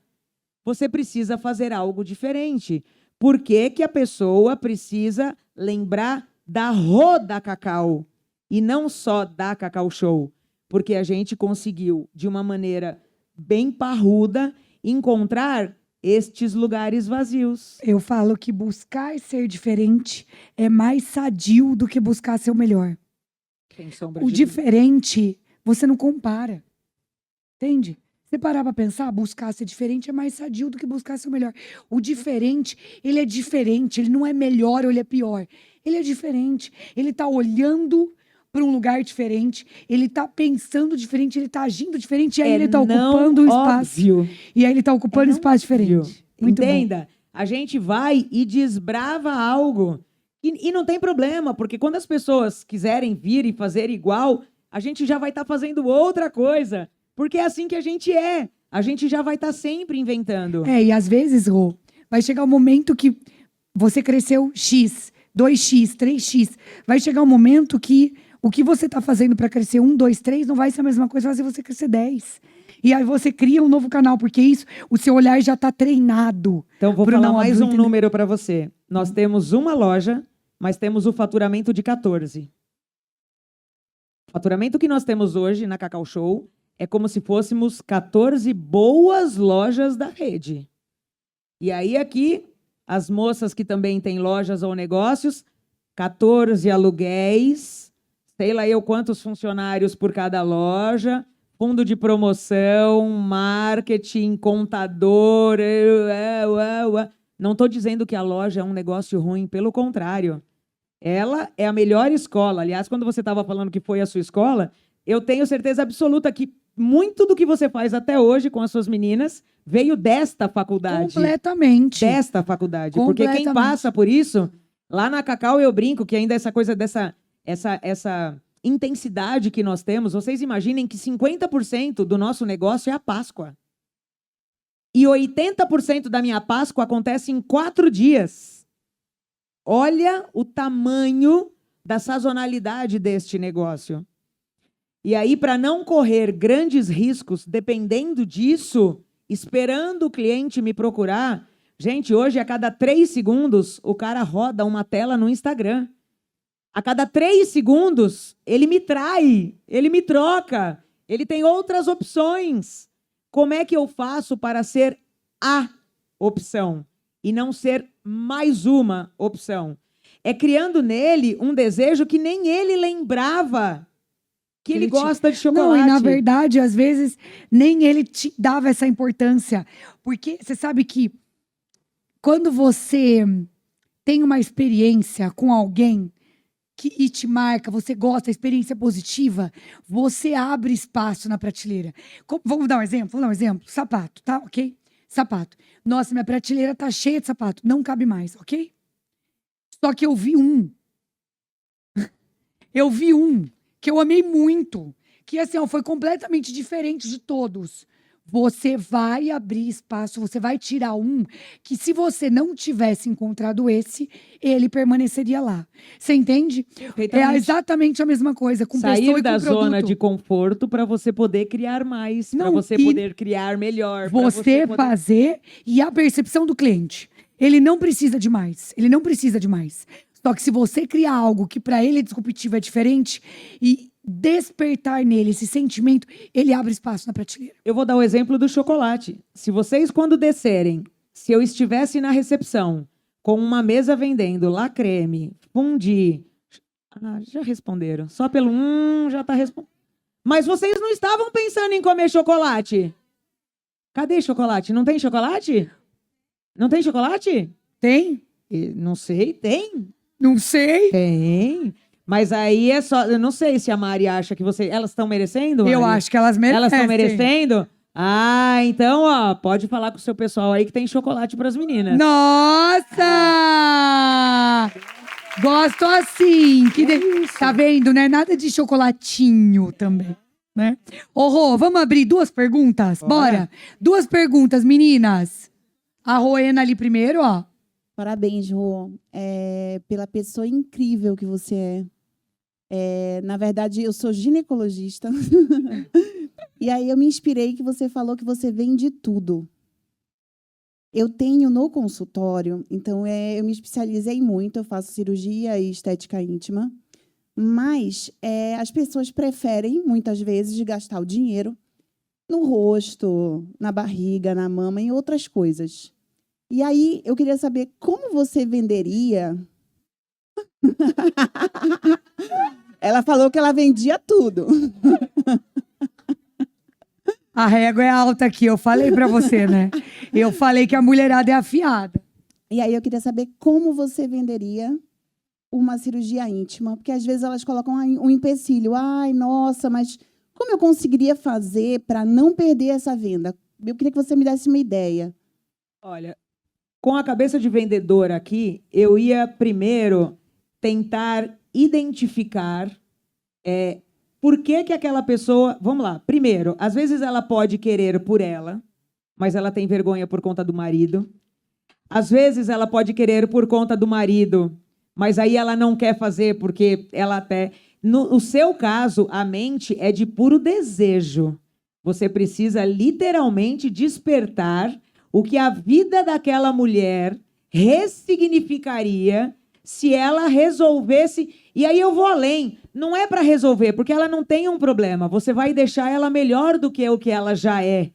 Speaker 2: você precisa fazer algo diferente. Por que que a pessoa precisa lembrar da Rô da Cacau e não só da Cacau Show? Porque a gente conseguiu, de uma maneira bem parruda, encontrar estes lugares vazios.
Speaker 1: Eu falo que buscar ser diferente é mais sadio do que buscar ser o melhor.
Speaker 2: Sem sombra
Speaker 1: O
Speaker 2: de dúvida.
Speaker 1: diferente, você não compara. Entende? Você parar pra pensar, buscar ser diferente é mais sadio do que buscar ser o melhor. O diferente, ele é diferente, ele não é melhor ou ele é pior. Ele é diferente, ele tá olhando para um lugar diferente, ele tá pensando diferente, ele tá agindo diferente, e aí ele tá ocupando um espaço. E aí ele tá ocupando um espaço diferente. Muito
Speaker 2: Entenda?
Speaker 1: bom.
Speaker 2: A gente vai e desbrava algo. E não tem problema, porque quando as pessoas quiserem vir e fazer igual, a gente já vai estar fazendo outra coisa. Porque é assim que a gente é. A gente já vai estar sempre inventando.
Speaker 1: E às vezes, Rô, vai chegar um momento que você cresceu X, 2X, 3X. Vai chegar um momento que o que você está fazendo para crescer 1, 2, 3 não vai ser a mesma coisa fazer você crescer 10. E aí você cria um novo canal, porque isso, o seu olhar já está treinado.
Speaker 2: Então, vou falar mais um número para você. Nós temos uma loja, mas temos o faturamento de 14. O faturamento que nós temos hoje na Cacau Show é como se fôssemos 14 boas lojas da rede. E aí aqui, as moças que também têm lojas ou negócios, 14 aluguéis, sei lá eu quantos funcionários por cada loja, fundo de promoção, marketing, contador, Não estou dizendo que a loja é um negócio ruim, pelo contrário. Ela é a melhor escola. Aliás, quando você estava falando que foi a sua escola, eu tenho certeza absoluta que muito do que você faz até hoje com as suas meninas veio desta faculdade.
Speaker 1: Completamente.
Speaker 2: Desta faculdade. Porque quem passa por isso, lá na Cacau eu brinco que ainda essa coisa dessa essa intensidade que nós temos, vocês imaginem que 50% do nosso negócio é a Páscoa. E 80% da minha Páscoa acontece em 4 dias. Olha o tamanho da sazonalidade deste negócio. E aí, para não correr grandes riscos, dependendo disso, esperando o cliente me procurar, gente, hoje a cada 3 segundos o cara roda uma tela no Instagram. A cada 3 segundos ele me trai, ele me troca, ele tem outras opções. Como é que eu faço para ser a opção e não ser mais uma opção? É criando nele um desejo que nem ele lembrava que ele gosta de chocolate.
Speaker 1: Não, e na verdade, às vezes, nem ele te dava essa importância. Porque você sabe que quando você tem uma experiência com alguém e te marca, você gosta, a experiência positiva, você abre espaço na prateleira. Vamos dar um exemplo? Sapato, tá? Ok? Sapato. Nossa, minha prateleira tá cheia de sapato. Não cabe mais, ok? Só que eu vi um. Que eu amei muito. Que assim, ó, foi completamente diferente de todos. Você vai abrir espaço, você vai tirar um que se você não tivesse encontrado esse, ele permaneceria lá. Você entende? É exatamente a mesma coisa com pessoa e com
Speaker 2: da
Speaker 1: produto.
Speaker 2: Zona de conforto para você poder criar mais, para você poder criar melhor.
Speaker 1: Você fazer e a percepção do cliente. Ele não precisa de mais. Ele não precisa de mais. Só que se você criar algo que para ele é disruptivo, é diferente, e despertar nele esse sentimento, ele abre espaço na prateleira.
Speaker 2: Eu vou dar o exemplo do chocolate. Se vocês, quando descerem, se eu estivesse na recepção com uma mesa vendendo lá creme, fundi... já responderam. Só pelo já tá respondendo. Mas vocês não estavam pensando em comer chocolate? Cadê chocolate? Não tem chocolate? Não tem chocolate?
Speaker 1: Tem?
Speaker 2: Não sei, tem.
Speaker 1: Não sei.
Speaker 2: Tem. Mas aí é só... Eu não sei se a Mari acha que você... Elas estão merecendo, Mari?
Speaker 1: Eu acho que elas merecem.
Speaker 2: Elas estão merecendo? Ah, então, ó, pode falar com o seu pessoal aí que tem chocolate para as meninas.
Speaker 1: Nossa! Gosto assim. Tá vendo, né? Nada de chocolatinho também, né? Ô, Rô, vamos abrir 2 perguntas? Bora? 2 perguntas, meninas. A Roena ali primeiro, ó.
Speaker 3: Parabéns, Rô, pela pessoa incrível que você é. Na verdade, eu sou ginecologista. E aí eu me inspirei que você falou que você vende tudo. Eu tenho no consultório, então eu me especializei muito, eu faço cirurgia e estética íntima, mas as pessoas preferem, muitas vezes, gastar o dinheiro no rosto, na barriga, na mama, em outras coisas. E aí, eu queria saber como você venderia... Ela falou que ela vendia tudo.
Speaker 1: A régua é alta aqui, eu falei pra você, né? Eu falei que a mulherada é afiada.
Speaker 3: E aí, eu queria saber como você venderia uma cirurgia íntima, porque às vezes elas colocam um empecilho. Ai, nossa, mas como eu conseguiria fazer para não perder essa venda? Eu queria que você me desse uma ideia.
Speaker 2: Olha... Com a cabeça de vendedora aqui, eu ia primeiro tentar identificar por que aquela pessoa... Vamos lá. Primeiro, às vezes ela pode querer por ela, mas ela tem vergonha por conta do marido. Às vezes ela pode querer por conta do marido, mas aí ela não quer fazer porque ela até... No seu caso, a mente é de puro desejo. Você precisa literalmente despertar o que a vida daquela mulher ressignificaria se ela resolvesse... E aí eu vou além. Não é para resolver, porque ela não tem um problema. Você vai deixar ela melhor do que o que ela já é.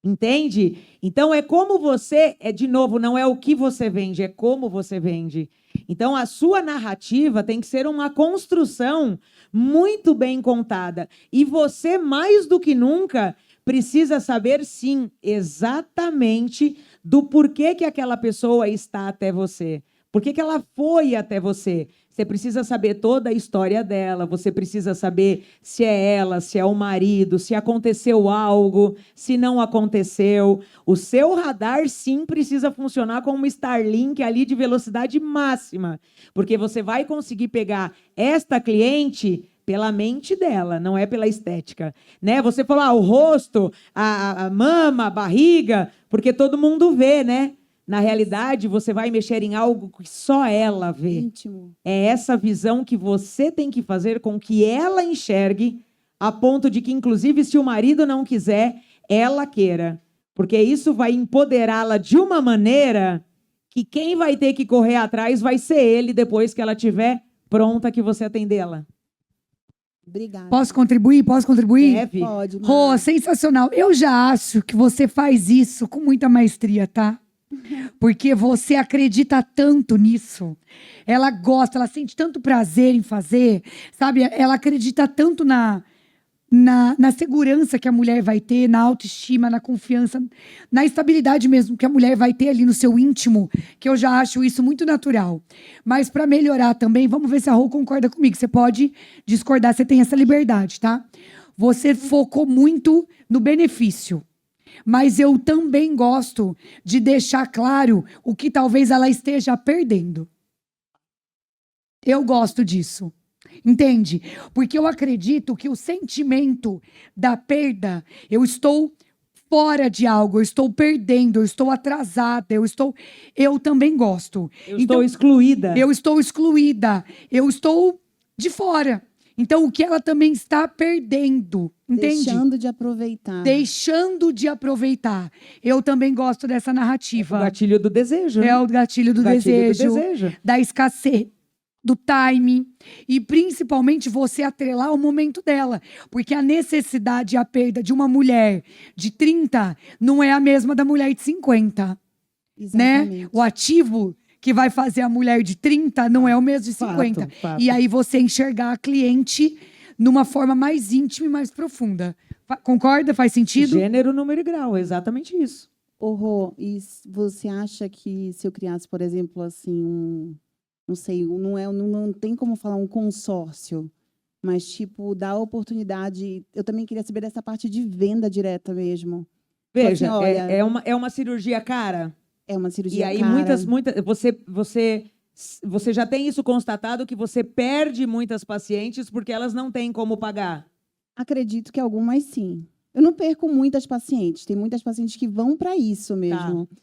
Speaker 2: Entende? Então, é como você... de novo, não é o que você vende, é como você vende. Então, a sua narrativa tem que ser uma construção muito bem contada. E você, mais do que nunca... precisa saber, sim, exatamente do porquê que aquela pessoa está até você. Por que que ela foi até você? Você precisa saber toda a história dela, você precisa saber se é ela, se é o marido, se aconteceu algo, se não aconteceu. O seu radar, sim, precisa funcionar como um Starlink ali de velocidade máxima, porque você vai conseguir pegar esta cliente pela mente dela, não é pela estética, né? Você falou, o rosto, a mama, a barriga, porque todo mundo vê, né? Na realidade, você vai mexer em algo que só ela vê.
Speaker 3: Íntimo.
Speaker 2: É essa visão que você tem que fazer com que ela enxergue, a ponto de que, inclusive, se o marido não quiser, ela queira. Porque isso vai empoderá-la de uma maneira que quem vai ter que correr atrás vai ser ele depois que ela estiver pronta que você atendê-la.
Speaker 3: Obrigada.
Speaker 1: Posso contribuir? Posso contribuir?
Speaker 2: Deve.
Speaker 3: Pode,
Speaker 1: Rô,
Speaker 3: Mar.
Speaker 1: sensacional. Eu já acho que você faz isso com muita maestria, tá? Porque você acredita tanto nisso. Ela gosta, ela sente tanto prazer em fazer, sabe? Ela acredita tanto na segurança que a mulher vai ter, na autoestima, na confiança, na estabilidade mesmo que a mulher vai ter ali no seu íntimo, que eu já acho isso muito natural. Mas para melhorar também, vamos ver se a Rô concorda comigo. Você pode discordar, você tem essa liberdade, tá? Você focou muito no benefício. Mas eu também gosto de deixar claro o que talvez ela esteja perdendo. Eu gosto disso. Entende? Porque eu acredito que o sentimento da perda, eu estou fora de algo, eu estou perdendo, eu estou atrasada, eu também gosto.
Speaker 2: Eu estou excluída.
Speaker 1: Eu estou excluída, eu estou de fora. Então, o que ela também está perdendo, entende?
Speaker 3: Deixando de aproveitar.
Speaker 1: Deixando de aproveitar. Eu também gosto dessa narrativa.
Speaker 2: O gatilho do desejo.
Speaker 1: É o gatilho do desejo, da escassez, do time. E, principalmente, você atrelar o momento dela. Porque a necessidade e a perda de uma mulher de 30 não é a mesma da mulher de 50.
Speaker 3: Exatamente.
Speaker 1: Né? O ativo que vai fazer a mulher de 30 não é o mesmo de 50.
Speaker 2: Fato.
Speaker 1: E aí você enxergar a cliente numa forma mais íntima e mais profunda. Concorda? Faz sentido?
Speaker 2: Gênero, número e grau, exatamente isso.
Speaker 3: Rô, e você acha que se eu criasse, por exemplo, assim, não sei, não tem como falar um consórcio, mas tipo, dar oportunidade, eu também queria saber dessa parte de venda direta mesmo.
Speaker 2: Veja,
Speaker 3: Então, assim, olha,
Speaker 2: é uma cirurgia cara.
Speaker 3: é uma cirurgia
Speaker 2: E aí,
Speaker 3: cara.
Speaker 2: você já tem isso constatado que você perde muitas pacientes porque elas não têm como pagar.
Speaker 3: Acredito que algumas sim. Eu não perco muitas pacientes, tem muitas pacientes que vão para isso mesmo.
Speaker 2: Tá.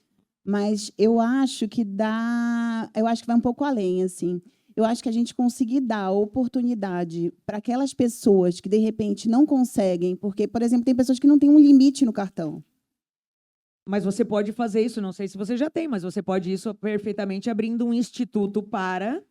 Speaker 3: Mas eu acho que vai um pouco além, assim. Eu acho que a gente conseguir dar oportunidade para aquelas pessoas que, de repente, não conseguem, porque, por exemplo, tem pessoas que não têm um limite no cartão.
Speaker 2: Mas você pode fazer isso, não sei se você já tem, mas você pode isso perfeitamente abrindo um instituto para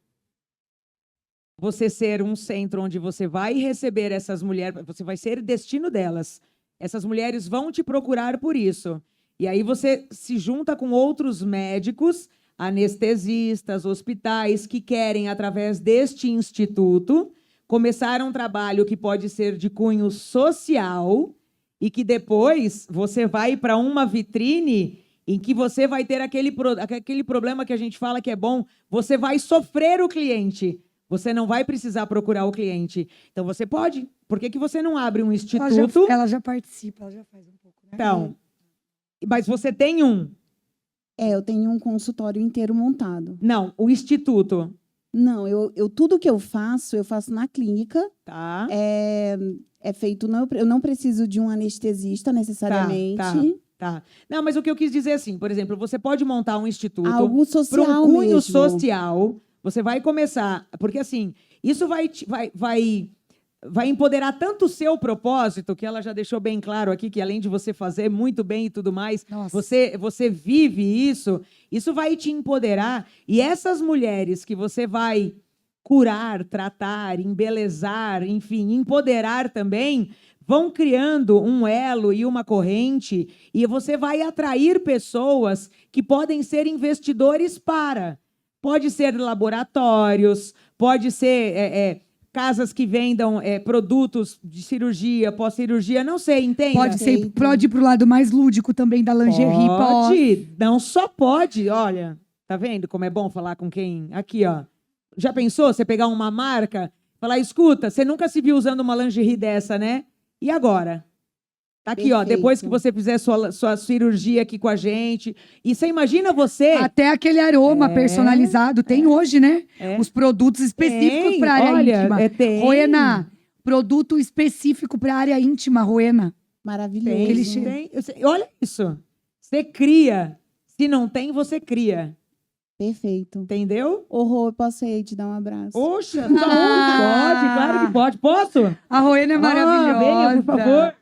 Speaker 2: você ser um centro onde você vai receber essas mulheres, você vai ser destino delas. Essas mulheres vão te procurar por isso. E aí você se junta com outros médicos, anestesistas, hospitais que querem, através deste instituto, começar um trabalho que pode ser de cunho social e que depois você vai para uma vitrine em que você vai ter aquele problema que a gente fala que é bom, você vai sofrer o cliente. Você não vai precisar procurar o cliente. Então, você pode. Por que você não abre um instituto?
Speaker 1: Ela já participa, ela já faz um pouco, né?
Speaker 2: Então, mas você tem um?
Speaker 3: Eu tenho um consultório inteiro montado.
Speaker 2: Não, o instituto.
Speaker 3: Não, tudo que eu faço na clínica.
Speaker 2: Tá.
Speaker 3: É feito, eu não preciso de um anestesista necessariamente.
Speaker 2: Tá. Não, mas o que eu quis dizer é assim, por exemplo, você pode montar um instituto
Speaker 3: algo social
Speaker 2: para um cunho
Speaker 3: mesmo.
Speaker 2: social. Você vai começar, porque assim, isso vai empoderar tanto o seu propósito, que ela já deixou bem claro aqui, que além de você fazer muito bem e tudo mais, você vive isso vai te empoderar. E essas mulheres que você vai curar, tratar, embelezar, enfim, empoderar também, vão criando um elo e uma corrente, e você vai atrair pessoas que podem ser investidores para... Pode ser laboratórios, pode ser casas que vendam produtos de cirurgia, pós-cirurgia, não sei, entenda.
Speaker 1: Pode ir pro lado mais lúdico também da lingerie.
Speaker 2: Pode, não só pode, olha, tá vendo como é bom falar com quem? Aqui, ó. Já pensou você pegar uma marca, falar, escuta, você nunca se viu usando uma lingerie dessa, né? E agora? Tá aqui, ó, depois que você fizer sua cirurgia aqui com a gente. E você imagina você...
Speaker 1: Até aquele aroma personalizado. Tem hoje, né? Os produtos específicos para área íntima.
Speaker 2: Tem.
Speaker 1: Roena, produto específico para área íntima, Roena.
Speaker 3: Maravilhoso.
Speaker 2: Tem. Olha isso. Você cria. Se não tem, você cria.
Speaker 3: Perfeito.
Speaker 2: Entendeu?
Speaker 3: Rô, eu posso ir te dar um abraço?
Speaker 2: Poxa, pode, claro que pode. Posso?
Speaker 1: A Roena é maravilhosa.
Speaker 2: Venha, por favor.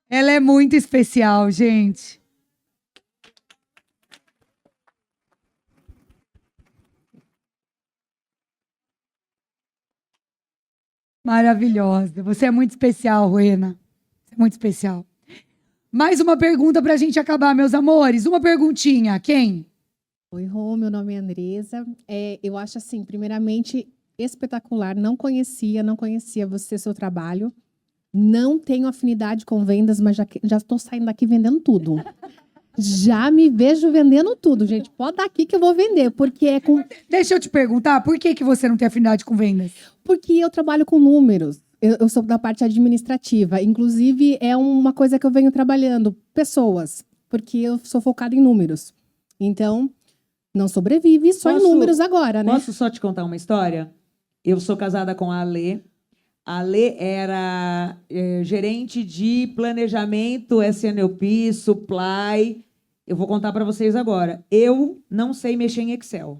Speaker 1: Ela é muito especial, gente. Maravilhosa. Você é muito especial, Roena. Você é muito especial. Mais uma pergunta pra gente acabar, meus amores. Uma perguntinha. Quem?
Speaker 4: Oi, Rô, meu nome é Andresa. Eu acho assim, primeiramente, espetacular. Não conhecia você, seu trabalho. Não tenho afinidade com vendas, mas já estou saindo daqui vendendo tudo. Já me vejo vendendo tudo, gente. Pode dar aqui que eu vou vender, porque é com...
Speaker 1: Deixa eu te perguntar, por que você não tem afinidade com vendas?
Speaker 4: Porque eu trabalho com números. Eu sou da parte administrativa. Inclusive, é uma coisa que eu venho trabalhando. Pessoas. Porque eu sou focada em números. Então, não sobrevive só em números agora, né?
Speaker 2: Posso só te contar uma história? Eu sou casada com a Alê. A Alê era gerente de planejamento, SNLP, supply. Eu vou contar para vocês agora. Eu não sei mexer em Excel.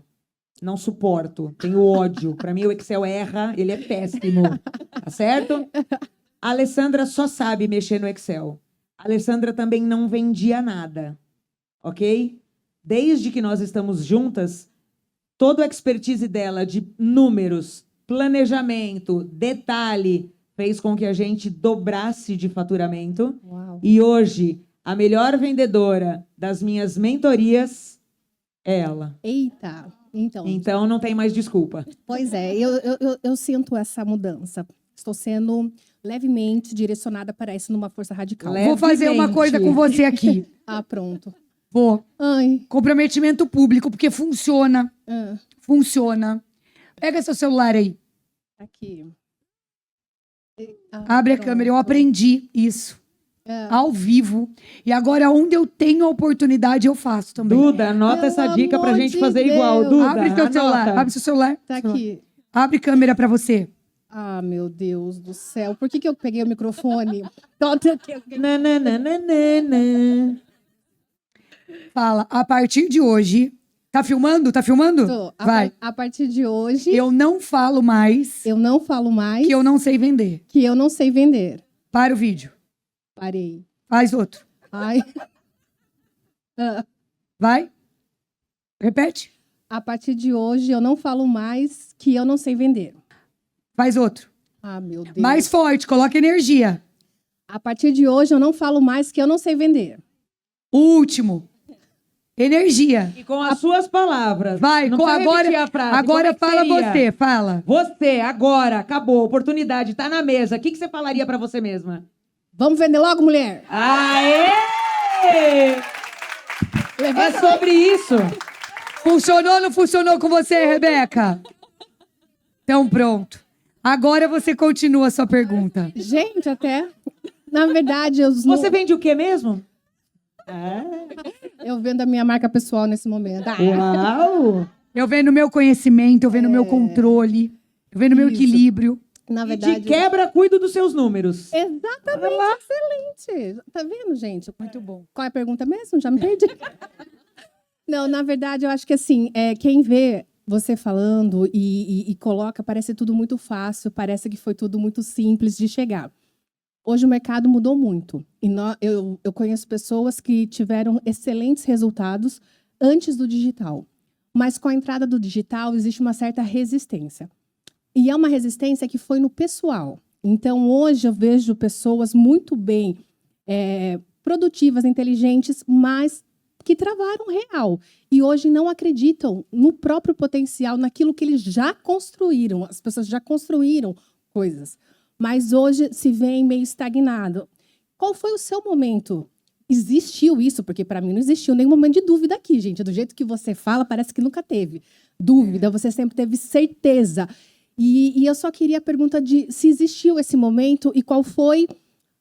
Speaker 2: Não suporto. Tenho ódio. Para mim, o Excel erra. Ele é péssimo. Tá certo? A Alessandra só sabe mexer no Excel. A Alessandra também não vendia nada. Ok? Desde que nós estamos juntas, toda a expertise dela de números, planejamento, detalhe, fez com que a gente dobrasse de faturamento.
Speaker 4: Uau.
Speaker 2: E hoje, a melhor vendedora das minhas mentorias é ela.
Speaker 4: Eita!
Speaker 2: Então não tem mais desculpa.
Speaker 4: Pois é, eu sinto essa mudança. Estou sendo levemente direcionada para isso numa força radical.
Speaker 1: Vou fazer uma coisa com você aqui.
Speaker 4: Pronto.
Speaker 1: Vou.
Speaker 4: Ai.
Speaker 1: Comprometimento público, porque funciona.
Speaker 4: Ah.
Speaker 1: Funciona. Pega seu celular aí.
Speaker 4: Aqui.
Speaker 1: Abre a câmera. Eu aprendi isso. Ao vivo. E agora, onde eu tenho a oportunidade, eu faço também.
Speaker 2: Duda, anota essa dica pra gente fazer igual. Duda,
Speaker 1: abre seu celular. Abre seu celular.
Speaker 4: Tá aqui.
Speaker 1: Abre câmera pra você.
Speaker 4: Ah, meu Deus do céu. Por que eu peguei o microfone?
Speaker 1: Fala, a partir de hoje... Tá filmando? Tá filmando?
Speaker 4: Tô.
Speaker 1: Vai.
Speaker 4: A partir de hoje...
Speaker 1: Eu não falo mais...
Speaker 4: Eu não falo mais...
Speaker 1: Que eu não sei vender.
Speaker 4: Que eu não sei vender.
Speaker 1: Para o vídeo.
Speaker 4: Parei.
Speaker 1: Faz outro.
Speaker 4: Ai.
Speaker 1: Vai. Repete.
Speaker 4: A partir de hoje, eu não falo mais que eu não sei vender.
Speaker 1: Faz outro.
Speaker 4: Ah, meu Deus.
Speaker 1: Mais forte, coloca energia.
Speaker 4: A partir de hoje, eu não falo mais que eu não sei vender.
Speaker 1: Último. Energia.
Speaker 2: E com as suas palavras.
Speaker 1: Vai,
Speaker 2: não
Speaker 1: agora,
Speaker 2: a frase.
Speaker 1: agora fala
Speaker 2: seria?
Speaker 1: você, fala.
Speaker 2: Você, agora, acabou, oportunidade, tá na mesa. O que você falaria pra você mesma?
Speaker 4: Vamos vender logo, mulher?
Speaker 2: Aê! É sobre isso.
Speaker 1: Funcionou ou não funcionou com você, Rebeca? Então pronto. Agora você continua a sua pergunta.
Speaker 4: Gente, até... Na verdade,
Speaker 2: Você vende o quê mesmo?
Speaker 4: Eu vendo a minha marca pessoal nesse momento.
Speaker 2: Uau!
Speaker 1: Eu vendo meu conhecimento, eu vendo meu controle, eu vendo meu
Speaker 4: Isso.
Speaker 1: equilíbrio.
Speaker 4: Na
Speaker 2: E
Speaker 4: verdade...
Speaker 2: de quebra, cuido dos seus números.
Speaker 4: Exatamente, excelente. Tá vendo, gente?
Speaker 1: Muito bom.
Speaker 4: Qual é a pergunta mesmo? Já me perdi. Não, na verdade, eu acho que assim, quem vê você falando e coloca, parece tudo muito fácil, parece que foi tudo muito simples de chegar. Hoje o mercado mudou muito. E eu conheço pessoas que tiveram excelentes resultados antes do digital. Mas com a entrada do digital, existe uma certa resistência. E é uma resistência que foi no pessoal. Então, hoje eu vejo pessoas muito bem produtivas, inteligentes, mas que travaram real. E hoje não acreditam no próprio potencial, naquilo que eles já construíram. As pessoas já construíram coisas. Mas hoje se vê meio estagnado. Qual foi o seu momento? Existiu isso? Porque para mim não existiu nenhum momento de dúvida aqui, gente. Do jeito que você fala, parece que nunca teve dúvida. Você sempre teve certeza. E eu só queria a pergunta de se existiu esse momento e qual foi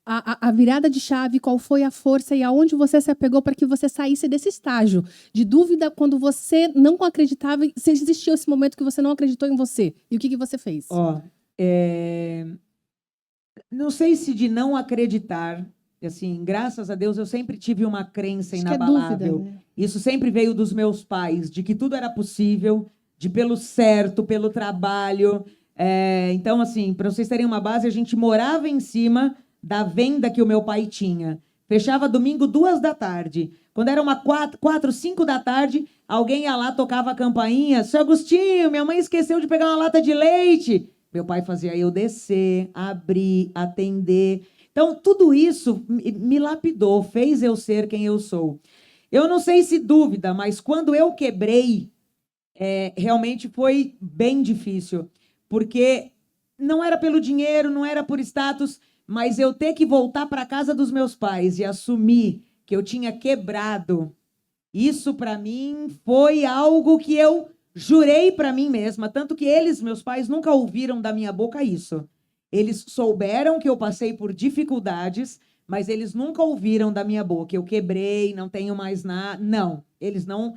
Speaker 4: a virada de chave, qual foi a força e aonde você se apegou para que você saísse desse estágio de dúvida quando você não acreditava, se existiu esse momento que você não acreditou em você. E o que você fez?
Speaker 2: Não sei se de não acreditar, assim, graças a Deus eu sempre tive uma crença
Speaker 3: Acho que é
Speaker 2: inabalável.
Speaker 3: dúvida, né?
Speaker 2: Isso sempre veio dos meus pais, de que tudo era possível, de pelo certo, pelo trabalho. Então, assim, para vocês terem uma base, a gente morava em cima da venda que o meu pai tinha. Fechava domingo 2 da tarde. Quando era uma 4, 5 da tarde, alguém ia lá, tocava a campainha. Seu Agostinho, minha mãe esqueceu de pegar uma lata de leite. Meu pai fazia eu descer, abrir, atender. Então, tudo isso me lapidou, fez eu ser quem eu sou. Eu não sei se dúvida, mas quando eu quebrei, realmente foi bem difícil. Porque não era pelo dinheiro, não era por status, mas eu ter que voltar para a casa dos meus pais e assumir que eu tinha quebrado, isso para mim foi algo que eu jurei para mim mesma, tanto que eles, meus pais, nunca ouviram da minha boca isso. Eles souberam que eu passei por dificuldades, mas eles nunca ouviram da minha boca. Eu quebrei, não tenho mais nada. Não, eles não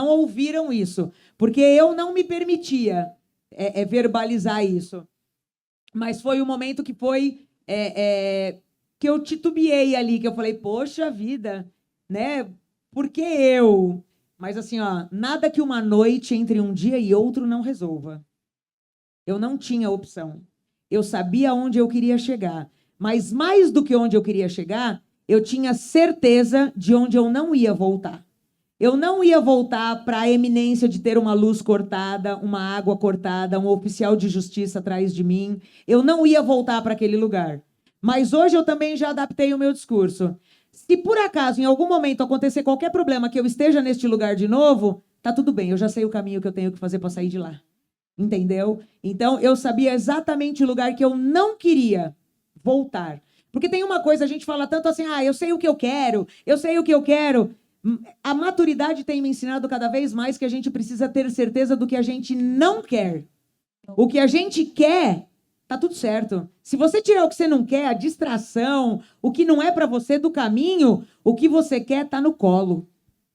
Speaker 2: ouviram isso, porque eu não me permitia verbalizar isso. Mas foi um momento que foi que eu titubeei ali, que eu falei, poxa vida, né? Por que eu? Mas assim, nada que uma noite entre um dia e outro não resolva. Eu não tinha opção. Eu sabia onde eu queria chegar. Mas mais do que onde eu queria chegar, eu tinha certeza de onde eu não ia voltar. Eu não ia voltar para a eminência de ter uma luz cortada, uma água cortada, um oficial de justiça atrás de mim. Eu não ia voltar para aquele lugar. Mas hoje eu também já adaptei o meu discurso. Se por acaso, em algum momento, acontecer qualquer problema que eu esteja neste lugar de novo, tá tudo bem, eu já sei o caminho que eu tenho que fazer para sair de lá. Entendeu? Então, eu sabia exatamente o lugar que eu não queria voltar. Porque tem uma coisa, a gente fala tanto assim, eu sei o que eu quero, eu sei o que eu quero. A maturidade tem me ensinado cada vez mais que a gente precisa ter certeza do que a gente não quer. O que a gente quer, tá tudo certo. Se você tirar o que você não quer, a distração, o que não é para você do caminho, o que você quer tá no colo.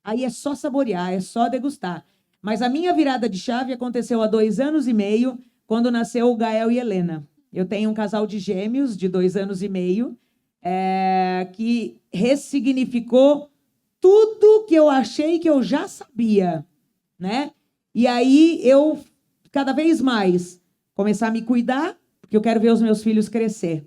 Speaker 2: Aí é só saborear, é só degustar. Mas a minha virada de chave aconteceu há 2 anos e meio, quando nasceu o Gael e Helena. Eu tenho um casal de gêmeos de 2 anos e meio, que ressignificou tudo que eu achei que eu já sabia, né? E aí eu, cada vez mais, começar a me cuidar, porque eu quero ver os meus filhos crescer.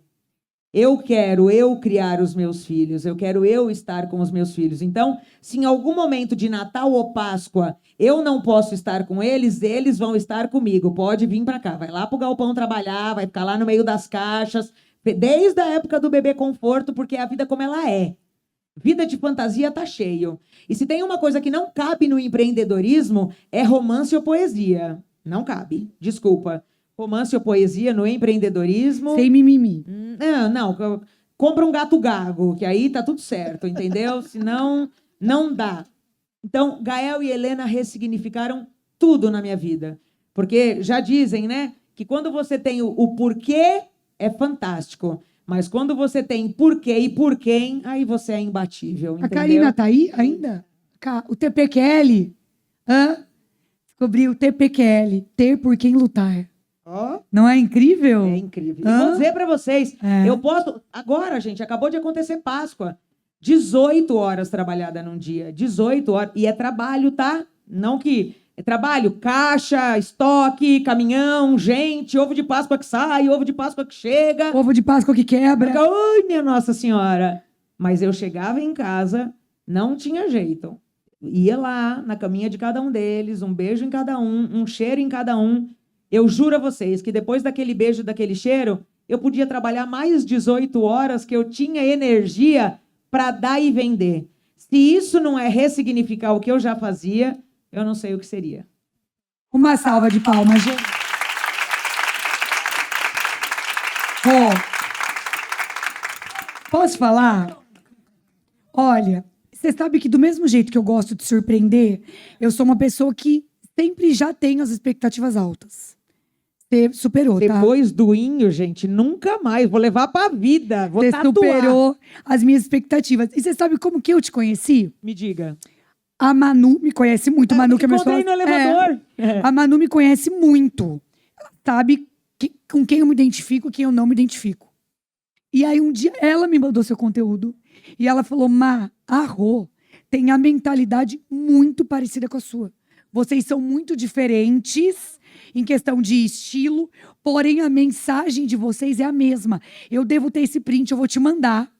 Speaker 2: Eu quero criar os meus filhos, eu quero estar com os meus filhos. Então, se em algum momento de Natal ou Páscoa eu não posso estar com eles, eles vão estar comigo. Pode vir para cá, vai lá pro galpão trabalhar, vai ficar lá no meio das caixas, desde a época do bebê conforto, porque é a vida como ela é. Vida de fantasia tá cheio. E se tem uma coisa que não cabe no empreendedorismo, é romance ou poesia. Não cabe, desculpa. Romance ou poesia no empreendedorismo...
Speaker 1: Sem mimimi.
Speaker 2: Não, compra um gato gago, que aí tá tudo certo, entendeu? Senão, não dá. Então, Gael e Helena ressignificaram tudo na minha vida. Porque já dizem, né, que quando você tem o porquê, é fantástico. Mas quando você tem porquê e por quem, aí você é imbatível, entendeu?
Speaker 1: A Karina tá aí ainda? O TPQL. Descobri o TPQL. Ter por quem lutar. Não é incrível?
Speaker 2: É incrível. E vou dizer para vocês, eu posso... Agora, gente, acabou de acontecer Páscoa. 18 horas trabalhada num dia. 18 horas. E é trabalho, tá? Não que... É trabalho, caixa, estoque, caminhão, gente, ovo de Páscoa que sai, ovo de Páscoa que chega.
Speaker 1: Ovo de Páscoa que quebra.
Speaker 2: Ai, minha Nossa Senhora. Mas eu chegava em casa, não tinha jeito. Ia lá, na caminha de cada um deles, um beijo em cada um cheiro em cada um. Eu juro a vocês que depois daquele beijo, daquele cheiro, eu podia trabalhar mais 18 horas, que eu tinha energia para dar e vender. Se isso não é ressignificar o que eu já fazia... eu não sei o que seria.
Speaker 1: Uma salva de palmas, gente. Posso falar? Olha, você sabe que do mesmo jeito que eu gosto de surpreender, eu sou uma pessoa que sempre já tenho as expectativas altas. Você superou, tá?
Speaker 2: Depois do Inho, gente, nunca mais. Vou levar pra vida. Vou
Speaker 1: Você
Speaker 2: tatuar.
Speaker 1: superou as minhas expectativas. E você sabe como que eu te conheci?
Speaker 2: Me diga.
Speaker 1: A Manu me conhece muito. A Manu que é minha
Speaker 2: Encontrei
Speaker 1: esposa.
Speaker 2: no elevador.
Speaker 1: A Manu me conhece muito. Ela sabe com quem eu me identifico e quem eu não me identifico. E aí um dia ela me mandou seu conteúdo e ela falou: Má, a Rô tem a mentalidade muito parecida com a sua. Vocês são muito diferentes em questão de estilo, porém a mensagem de vocês é a mesma. Eu devo ter esse print, eu vou te mandar.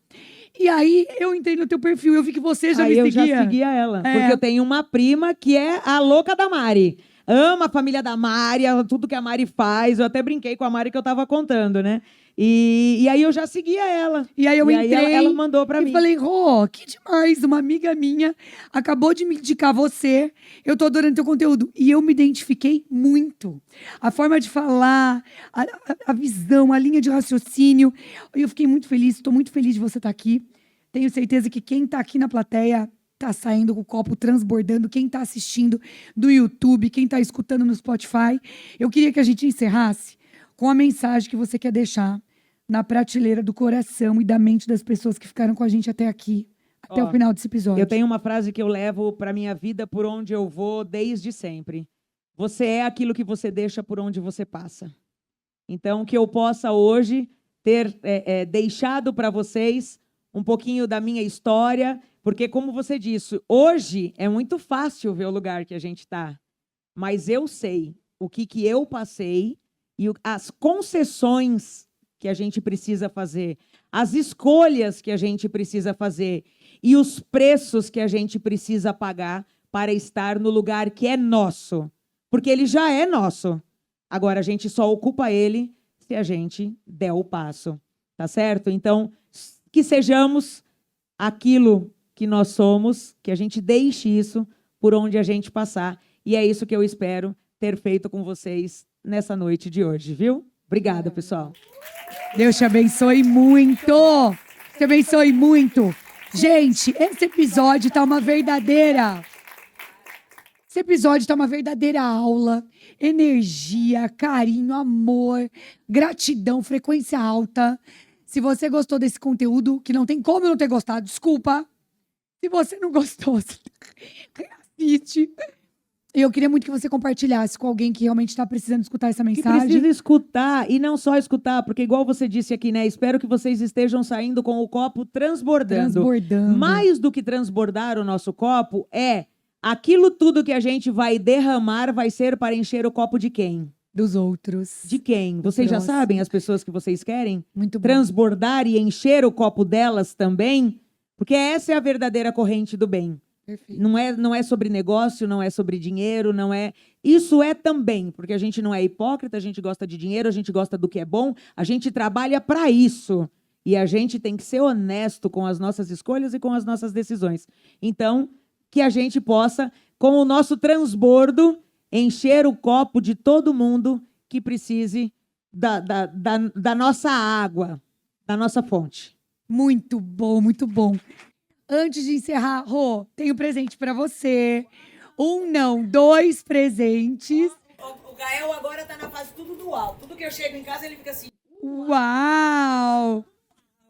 Speaker 1: E aí eu entrei no teu perfil, eu vi que você já me
Speaker 2: eu
Speaker 1: seguia.
Speaker 2: já seguia ela.
Speaker 1: É.
Speaker 2: Porque eu tenho uma prima que é a louca da Mari. Ama a família da Mari, tudo que a Mari faz. Eu até brinquei com a Mari que eu tava contando, né? E aí eu já seguia ela.
Speaker 1: E aí eu entrei
Speaker 2: ela mandou pra
Speaker 1: e
Speaker 2: mim.
Speaker 1: falei: Rô, que demais, uma amiga minha acabou de me indicar você, eu tô adorando teu conteúdo. E eu me identifiquei muito. A forma de falar, a visão, a linha de raciocínio. E eu fiquei muito feliz, estou muito feliz de você estar aqui. Tenho certeza que quem tá aqui na plateia tá saindo com o copo transbordando, quem tá assistindo do YouTube, quem tá escutando no Spotify. Eu queria que a gente encerrasse com a mensagem que você quer deixar na prateleira do coração e da mente das pessoas que ficaram com a gente até aqui, até o final desse episódio.
Speaker 2: Eu tenho uma frase que eu levo para minha vida por onde eu vou desde sempre. Você é aquilo que você deixa por onde você passa. Então, que eu possa hoje ter deixado para vocês um pouquinho da minha história, porque, como você disse, hoje é muito fácil ver o lugar que a gente está, mas eu sei o que eu passei e as concessões que a gente precisa fazer, as escolhas que a gente precisa fazer e os preços que a gente precisa pagar para estar no lugar que é nosso. Porque ele já é nosso. Agora, a gente só ocupa ele se a gente der o passo. Tá certo? Então, que sejamos aquilo que nós somos, que a gente deixe isso por onde a gente passar. E é isso que eu espero ter feito com vocês nessa noite de hoje, viu? Obrigada, pessoal.
Speaker 1: Deus te abençoe muito. Te abençoe muito. Gente, esse episódio tá uma verdadeira... Esse episódio tá uma verdadeira aula. Energia, carinho, amor, gratidão, frequência alta. Se você gostou desse conteúdo, que não tem como eu não ter gostado, desculpa. Se você não gostou, assiste. Eu queria muito que você compartilhasse com alguém que realmente está precisando escutar essa
Speaker 2: Que
Speaker 1: mensagem.
Speaker 2: precisa escutar, e não só escutar, porque igual você disse aqui, né? Espero que vocês estejam saindo com o copo transbordando.
Speaker 1: Transbordando.
Speaker 2: Mais do que transbordar o nosso copo, aquilo tudo que a gente vai derramar vai ser para encher o copo de quem?
Speaker 1: Dos outros.
Speaker 2: De quem? Vocês já
Speaker 1: próximo.
Speaker 2: sabem as pessoas que vocês querem?
Speaker 1: Muito bom.
Speaker 2: Transbordar e encher o copo delas também? Porque essa é a verdadeira corrente do bem.
Speaker 1: Perfeito.
Speaker 2: Não é sobre negócio, não é sobre dinheiro, não é... Isso é também, porque a gente não é hipócrita, a gente gosta de dinheiro, a gente gosta do que é bom, a gente trabalha para isso. E a gente tem que ser honesto com as nossas escolhas e com as nossas decisões. Então, que a gente possa, com o nosso transbordo, encher o copo de todo mundo que precise da nossa água, da nossa fonte.
Speaker 1: Muito bom, muito bom. Antes de encerrar, Rô, tenho presente pra você. Dois presentes.
Speaker 2: O Gael agora tá na fase tudo dual. Tudo que eu chego em casa, ele fica assim...
Speaker 1: Uau!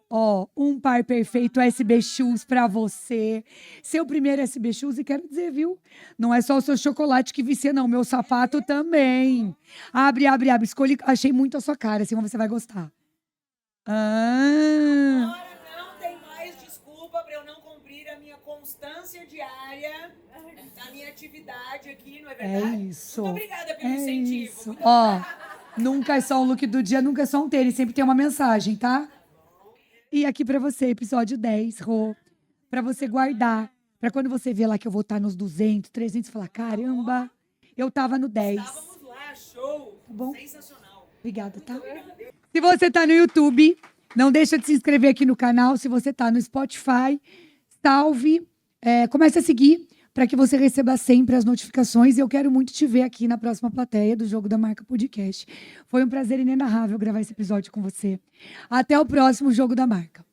Speaker 1: Ó, um par perfeito SB Shoes pra você. Seu primeiro SB Shoes, e quero dizer, viu? Não é só o seu chocolate que vicia, não. Meu sapato também. Abre. Escolhe, achei muito a sua cara, assim, vamos ver se você vai gostar.
Speaker 2: Agora não tem mais desculpa para eu não cumprir a minha constância diária da minha atividade aqui, não é verdade?
Speaker 1: É isso.
Speaker 2: Muito obrigada pelo
Speaker 1: É
Speaker 2: incentivo.
Speaker 1: isso.
Speaker 2: Muito
Speaker 1: Ó, nunca é só um look do dia, nunca é só um tênis, sempre tem uma mensagem, tá? E aqui pra você, episódio 10, Rô, pra você guardar, pra quando você ver lá que eu vou estar nos 200, 300, falar, caramba, eu tava no 10.
Speaker 2: Estávamos lá, show.
Speaker 1: Tá bom?
Speaker 2: Sensacional.
Speaker 1: Obrigada, tá? Se você tá no YouTube, não deixa de se inscrever aqui no canal. Se você tá no Spotify, salve, comece a seguir para que você receba sempre as notificações. E eu quero muito te ver aqui na próxima plateia do Jogo da Marca Podcast. Foi um prazer inenarrável gravar esse episódio com você. Até o próximo Jogo da Marca.